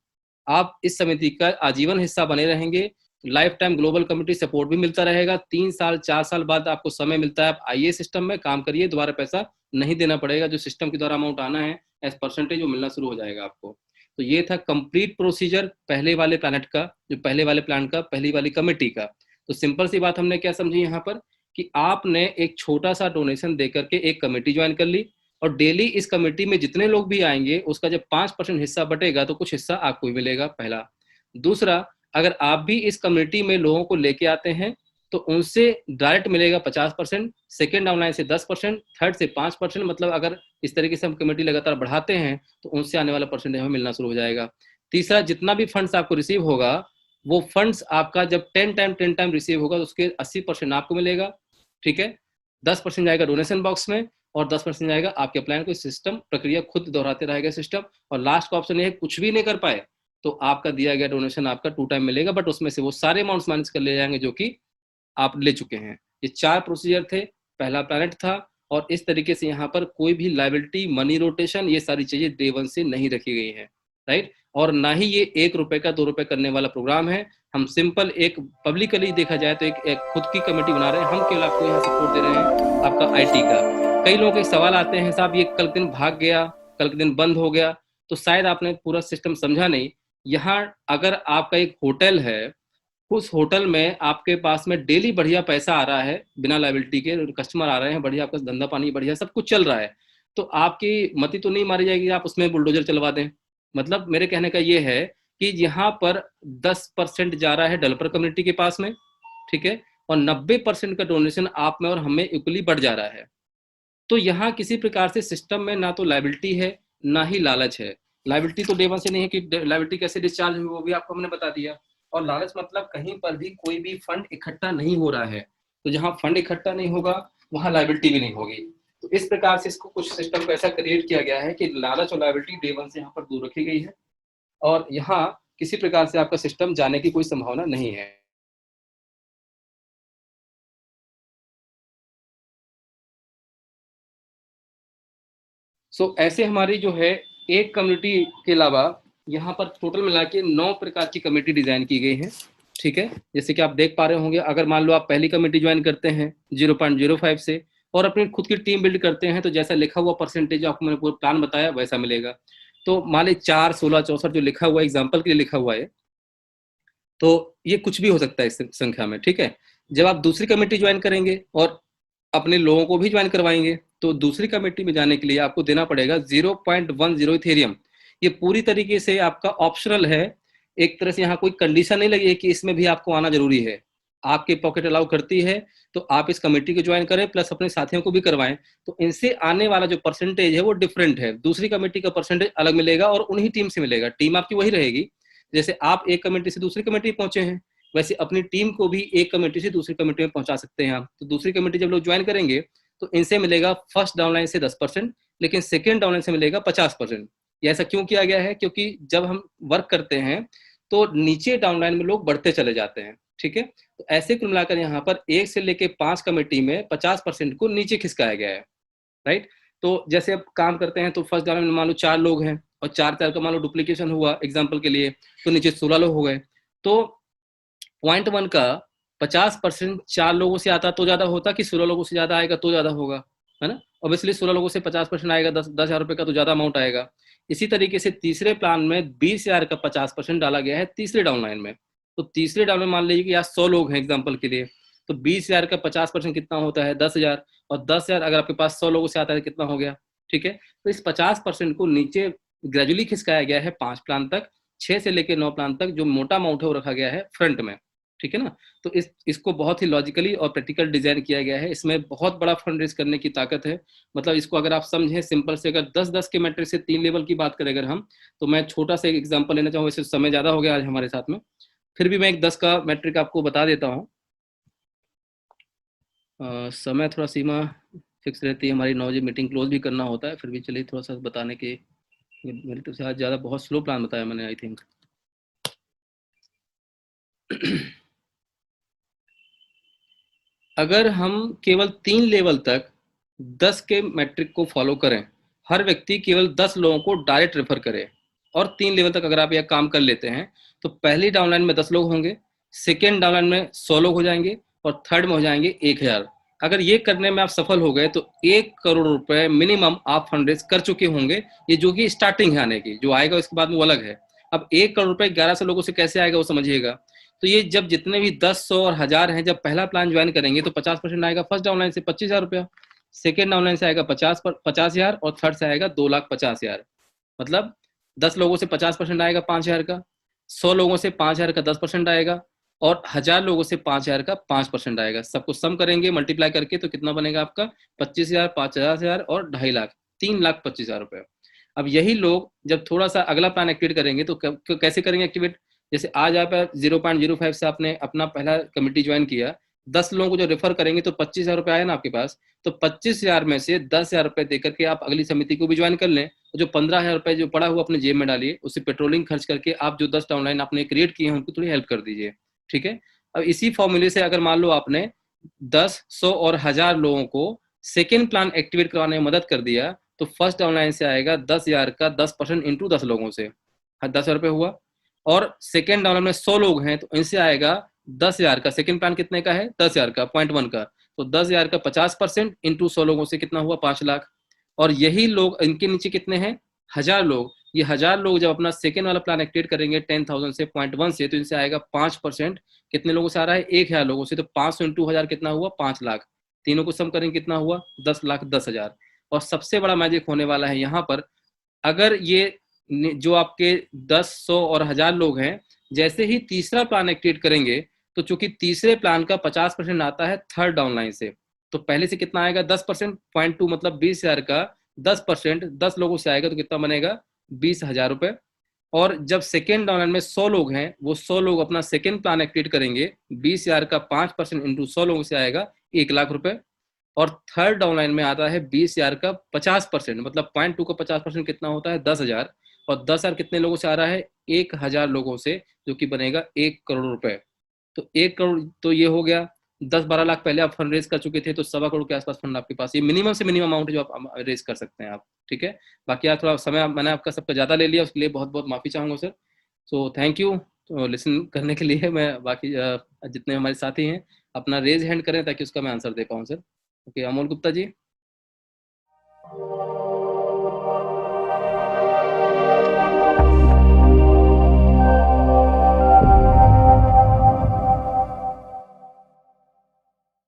[SPEAKER 1] आप इस समिति का आजीवन हिस्सा बने रहेंगे, life time global committee support भी मिलता रहेगा, 3 साल 4 साल बाद आपको समय मिलता है, आप आइए सिस्टम में काम करिए, दोबारा पैसा नहीं देना पड़ेगा, जो सिस्टम के द्वारा अमाउंट आना है एज परसेंटेज वो मिलना शुरू हो जाएगा आपको। तो ये था कंप्लीट प्रोसीजर पहले वाले प्लानट का, जो पहले वाले प्लान का, पहली वाली कमेटी का। तो सिंपल सी बात हमने क्या समझी यहाँ पर कि आपने एक छोटा सा डोनेशन देकर के एक कमेटी ज्वाइन कर ली, और डेली इस कमेटी में जितने लोग भी आएंगे उसका जब 5% हिस्सा बटेगा तो कुछ हिस्सा आपको ही मिलेगा, पहला। दूसरा, अगर आप भी इस कमेटी में लोगों को लेके आते हैं तो उनसे डायरेक्ट मिलेगा 50%, सेकेंड डाउनलाइन से 10%, थर्ड से 5%, मतलब अगर इस तरीके से हम कमेटी लगातार बढ़ाते हैं तो उनसे आने वाला परसेंटेज हमें मिलना शुरू हो जाएगा। तीसरा, जितना भी फंड्स आपको रिसीव होगा, वो फंड्स आपका जब 10 टाइम रिसीव होगा तो उसके 80% आपको मिलेगा, ठीक है। 10% जाएगा डोनेशन बॉक्स में और 10% जाएगा आपके प्लान को, सिस्टम प्रक्रिया खुद दोहराते रहेगा सिस्टम। और लास्ट का ऑप्शन ये है, कुछ भी नहीं कर पाए तो आपका दिया गया डोनेशन आपका 2 टाइम मिलेगा, बट उसमें से वो सारे अमाउंट्स माइनस कर ले जाएंगे जो कि आप ले चुके हैं। ये 4 प्रोसीजर थे, पहला प्लानट था, और इस तरीके से यहाँ पर कोई भी लाइबिलिटी, मनी रोटेशन, ये सारी चीजें डे 1 से नहीं रखी गई है, राइट। और ना ही ये 1 रुपए का 2 रुपए करने वाला प्रोग्राम है। हम सिंपल एक पब्लिकली देखा जाए तो एक खुद की कमेटी बना रहे हैं, हम केवल आपको यहाँ सपोर्ट दे रहे हैं आपका IT का। कई लोगों के सवाल आते हैं, साहब ये कल के दिन भाग गया, कल के दिन बंद हो गया, तो शायद आपने पूरा सिस्टम समझा नहीं। यहाँ अगर आपका एक होटल है, उस होटल में आपके पास में डेली बढ़िया पैसा आ रहा है बिना लाइबिलिटी के, कस्टमर आ रहे हैं, बढ़िया आपका धंधा पानी बढ़िया सब कुछ चल रहा है, तो आपकी मति तो नहीं मारी जाएगी आप उसमें बुलडोजर चलवा दें। मतलब मेरे कहने का ये है कि यहाँ पर 10% जा रहा है डेवलपर कम्युनिटी के पास में, ठीक है, और 90% का डोनेशन आप में और हमें इक्वली बढ़ जा रहा है। तो यहाँ किसी प्रकार से सिस्टम में ना तो लाइबिलिटी है ना ही लालच है। लाइबिलिटी तो डे 1 से नहीं है, कि लाइबिलिटी कैसे डिस्चार्ज हुई वो भी आपको हमने बता दिया। और लालच मतलब कहीं पर भी कोई भी फंड इकट्ठा नहीं हो रहा है, तो जहां फंड इकट्ठा नहीं होगा वहां लाइबिलिटी भी नहीं होगी। तो इस प्रकार से इसको कुछ सिस्टम को ऐसा क्रिएट किया गया है कि लालच और लाइबिलिटी डे 1 से यहाँ पर दूर रखी गई है, और यहाँ किसी प्रकार से आपका सिस्टम जाने की कोई संभावना नहीं है। सो ऐसे हमारी जो है एक कम्युनिटी के अलावा यहाँ पर टोटल मिला के 9 प्रकार की कमेटी डिजाइन की गई है। ठीक है, जैसे कि आप देख पा रहे होंगे, अगर मान लो आप पहली कमेटी ज्वाइन करते हैं 0.05 से और अपनी खुद की टीम बिल्ड करते हैं, तो जैसा लिखा हुआ परसेंटेज आपको मैंने पूरा प्लान बताया वैसा मिलेगा। तो मान ली 4, 16, 64 जो लिखा हुआ है, एग्जाम्पल के लिए लिखा हुआ है, तो ये कुछ भी हो सकता है इस संख्या में। ठीक है, जब आप दूसरी कमेटी ज्वाइन करेंगे और अपने लोगों को भी ज्वाइन करवाएंगे, तो दूसरी कमेटी में जाने के लिए आपको देना पड़ेगा 0.10 इथेरियम। ये पूरी तरीके से आपका ऑप्शनल है, एक तरह से यहाँ कोई कंडीशन नहीं लगी है कि इसमें भी आपको आना जरूरी है। आपके पॉकेट अलाउ करती है तो आप इस कमेटी को ज्वाइन करें, प्लस अपने साथियों को भी करवाएं। तो इनसे आने वाला जो परसेंटेज है वो डिफरेंट है, दूसरी कमेटी का परसेंटेज अलग मिलेगा और उन्हीं टीम से मिलेगा। टीम आपकी वही रहेगी, जैसे आप एक कमेटी से दूसरी कमेटी पहुंचे हैं, वैसे अपनी टीम को भी एक कमेटी से दूसरी कमेटी में पहुंचा सकते हैं आप। तो दूसरी कमेटी जब लोग ज्वाइन करेंगे तो इनसे मिलेगा फर्स्ट डाउनलाइन से 10%, लेकिन सेकेंड डाउनलाइन से मिलेगा 50%। ये ऐसा क्यों किया गया है? क्योंकि जब हम वर्क करते हैं तो नीचे डाउनलाइन में लोग बढ़ते चले जाते हैं। ठीक है, तो ऐसे कुल मिलाकर यहाँ पर 1 से लेके 5 कमेटी में 50% को नीचे खिसकाया गया है। राइट, तो जैसे अब काम करते हैं तो फर्स्ट डाउनलाइन में मान लो 4 लोग हैं और 4 का मान लो डुप्लीकेशन हुआ एग्जाम्पल के लिए, तो नीचे 16 लोग हो गए। तो .1 का 50% 4 लोगों से आता तो ज्यादा होता कि 16 लोगों से ज्यादा आएगा तो ज्यादा होगा, है ना? ऑब्वियसली 16 लोगों से 50% आएगा, 10,000 रुपए का तो ज्यादा अमाउंट आएगा। इसी तरीके से तीसरे प्लान में 20,000 का 50% डाला गया है तीसरे डाउनलाइन में। तो तीसरे डाउन में मान लीजिए कि यहाँ 100 लोग हैं एग्जाम्पल के लिए, तो 20,000 का 50% कितना होता है? 10,000। और 10,000 अगर आपके पास 100 लोगों से आता है तो कितना हो गया? ठीक है, तो इस 50% को नीचे ग्रेजुअली खिसकाया गया है 5 प्लान तक, 6 से लेकर 9 प्लान तक जो मोटा अमाउंट है वो रखा गया है फ्रंट में। ठीक है ना? तो इसको बहुत ही लॉजिकली और प्रैक्टिकल डिजाइन किया गया है। इसमें बहुत बड़ा फंड रेज करने की ताकत है। मतलब इसको अगर आप समझें सिंपल से, अगर 10-10 के मैट्रिक से 3 लेवल की बात करें अगर हम, तो मैं छोटा सा एक एग्जांपल लेना चाहूँ, वैसे समय ज्यादा हो गया आज हमारे साथ में, फिर भी मैं एक 10 का मैट्रिक आपको बता देता हूँ। समय थोड़ा सीमा फिक्स रहती है हमारी, 9 बजे मीटिंग क्लोज भी करना होता है, फिर भी चलिए थोड़ा सा बताने के, मेरे तो से आज ज़्यादा बहुत स्लो प्लान बताया मैंने आई थिंक। अगर हम केवल 3 लेवल तक 10 के मैट्रिक को फॉलो करें, हर व्यक्ति केवल 10 लोगों को डायरेक्ट रेफर करे, और 3 लेवल तक अगर आप यह काम कर लेते हैं, तो पहली डाउनलाइन में 10 लोग होंगे, सेकेंड डाउनलाइन में 100 लोग हो जाएंगे, और थर्ड में हो जाएंगे 1,000। अगर ये करने में आप सफल हो गए तो 1 करोड़ रुपए मिनिमम आप फंड रेज कर चुके होंगे। ये जो कि स्टार्टिंग है, आने की जो आएगा उसके बाद में वो अलग है। अब 1 करोड़ रुपए 1100 लोगों से कैसे आएगा वो समझिएगा। तो ये जब जितने भी 10, 100 और 1000 हैं, जब पहला प्लान ज्वाइन करेंगे तो 50% आएगा फर्स्ट डाउनलाइन से 25,000 रुपया, सेकेंड डाउनलाइन से आएगा 50,000 और थर्ड से आएगा 2,50,000। मतलब 10 लोगों से 50% आएगा 5,000 का, 100 लोगों से 5,000 का 10% आएगा, और 1000 लोगों से 5,000 का 5% आएगा। सबको सम करेंगे मल्टीप्लाई करके तो कितना बनेगा आपका? 25,000, 50,000 और 2.5 लाख, 3,25,000 रुपए। अब यही लोग जब थोड़ा सा अगला प्लान एक्टिवेट करेंगे तो कैसे करेंगे एक्टिवेट? जैसे आज आप 0.05 से आपने अपना पहला कमेटी ज्वाइन किया, 10 लोगों को जो रेफर करेंगे तो 25,000 रुपए आए ना आपके पास, तो 25,000 में से 10,000 रुपए देकर के आप अगली समिति को भी ज्वाइन कर लें, और जो 15,000 रुपए जो पड़ा हुआ अपने जेब में डालिए, उससे पेट्रोलिंग खर्च करके आप जो 10 डाउनलाइन आपने क्रिएट किए हैं उनको थोड़ी हेल्प कर दीजिए। ठीक है, अब इसी फॉर्मूले से अगर मान लो आपने 10, 100 और 1000 लोगों को सेकेंड प्लान एक्टिवेट करवाने में मदद कर दिया, तो फर्स्ट डाउनलाइन से आएगा 10,000 का 10% इंटू 10 लोगों से 10,000 रुपए हुआ, और सेकेंड डाउनलाइन में 100 लोग हैं तो इनसे आएगा 10,000 का, सेकेंड प्लान कितने का है? 10,000 का, .1 का, तो 10,000 का 50% इंटू 100 लोगों से कितना हुआ? 5 लाख। और यही लोग, इनके नीचे कितने हैं? 1000 लोग। ये 1000 लोग जब अपना सेकेंड वाला प्लान एक्टिवेट करेंगे 10,000 से .1 से, तो इनसे आएगा 5%। कितने लोगों से आ रहा है? 1,000 लोगों से, तो 500 इंटू 1000 कितना हुआ? 5 लाख। तीनों को सम करेंगे कितना हुआ? 10,10,000। और सबसे बड़ा मैजिक होने वाला है यहाँ पर, अगर ये जो आपके 10, 100 और 1000 लोग हैं, जैसे ही तीसरा प्लान एक्टिवेट करेंगे, तो चूंकि तीसरे प्लान का 50% आता है थर्ड डाउनलाइन से, तो पहले से कितना आएगा? 10%, .2 मतलब 20,000 का 10% 10 लोगों से आएगा तो कितना बनेगा? 20,000 रुपए। और जब सेकेंड डाउनलाइन में 100 लोग हैं, वो 100 लोग अपना सेकेंड प्लान एक्टिवेट करेंगे, 20,000 का 5% इंटू 100 लोगों से आएगा 1 लाख रुपए। और थर्ड डाउनलाइन में आता है 20,000 का 50%, मतलब .2 का 50% कितना होता है? 10,000। और 10,000 कितने लोगों से आ रहा है? 1,000 लोगों से, जो कि बनेगा 1 करोड़ रुपए। तो 1 करोड़ तो ये हो गया। 10-12 लाख पहले आप फंड रेज कर चुके थे, तो 1.25 करोड़ के आसपास फंड आपके पास, ये मिनिमम से मिनिमम अमाउंट जो आप रेज कर सकते हैं आप, ठीक है। बाकी आप थोड़ा समय मैंने आपका सबका ज़्यादा ले लिया, उसके लिए बहुत बहुत माफ़ी चाहूँगा सर। सो थैंक यू तो लिसन करने के लिए। मैं बाकी जितने हमारे साथी हैं अपना रेज हैंड करें ताकि उसका मैं आंसर दे पाऊँ सर। ओके, अमोल गुप्ता जी।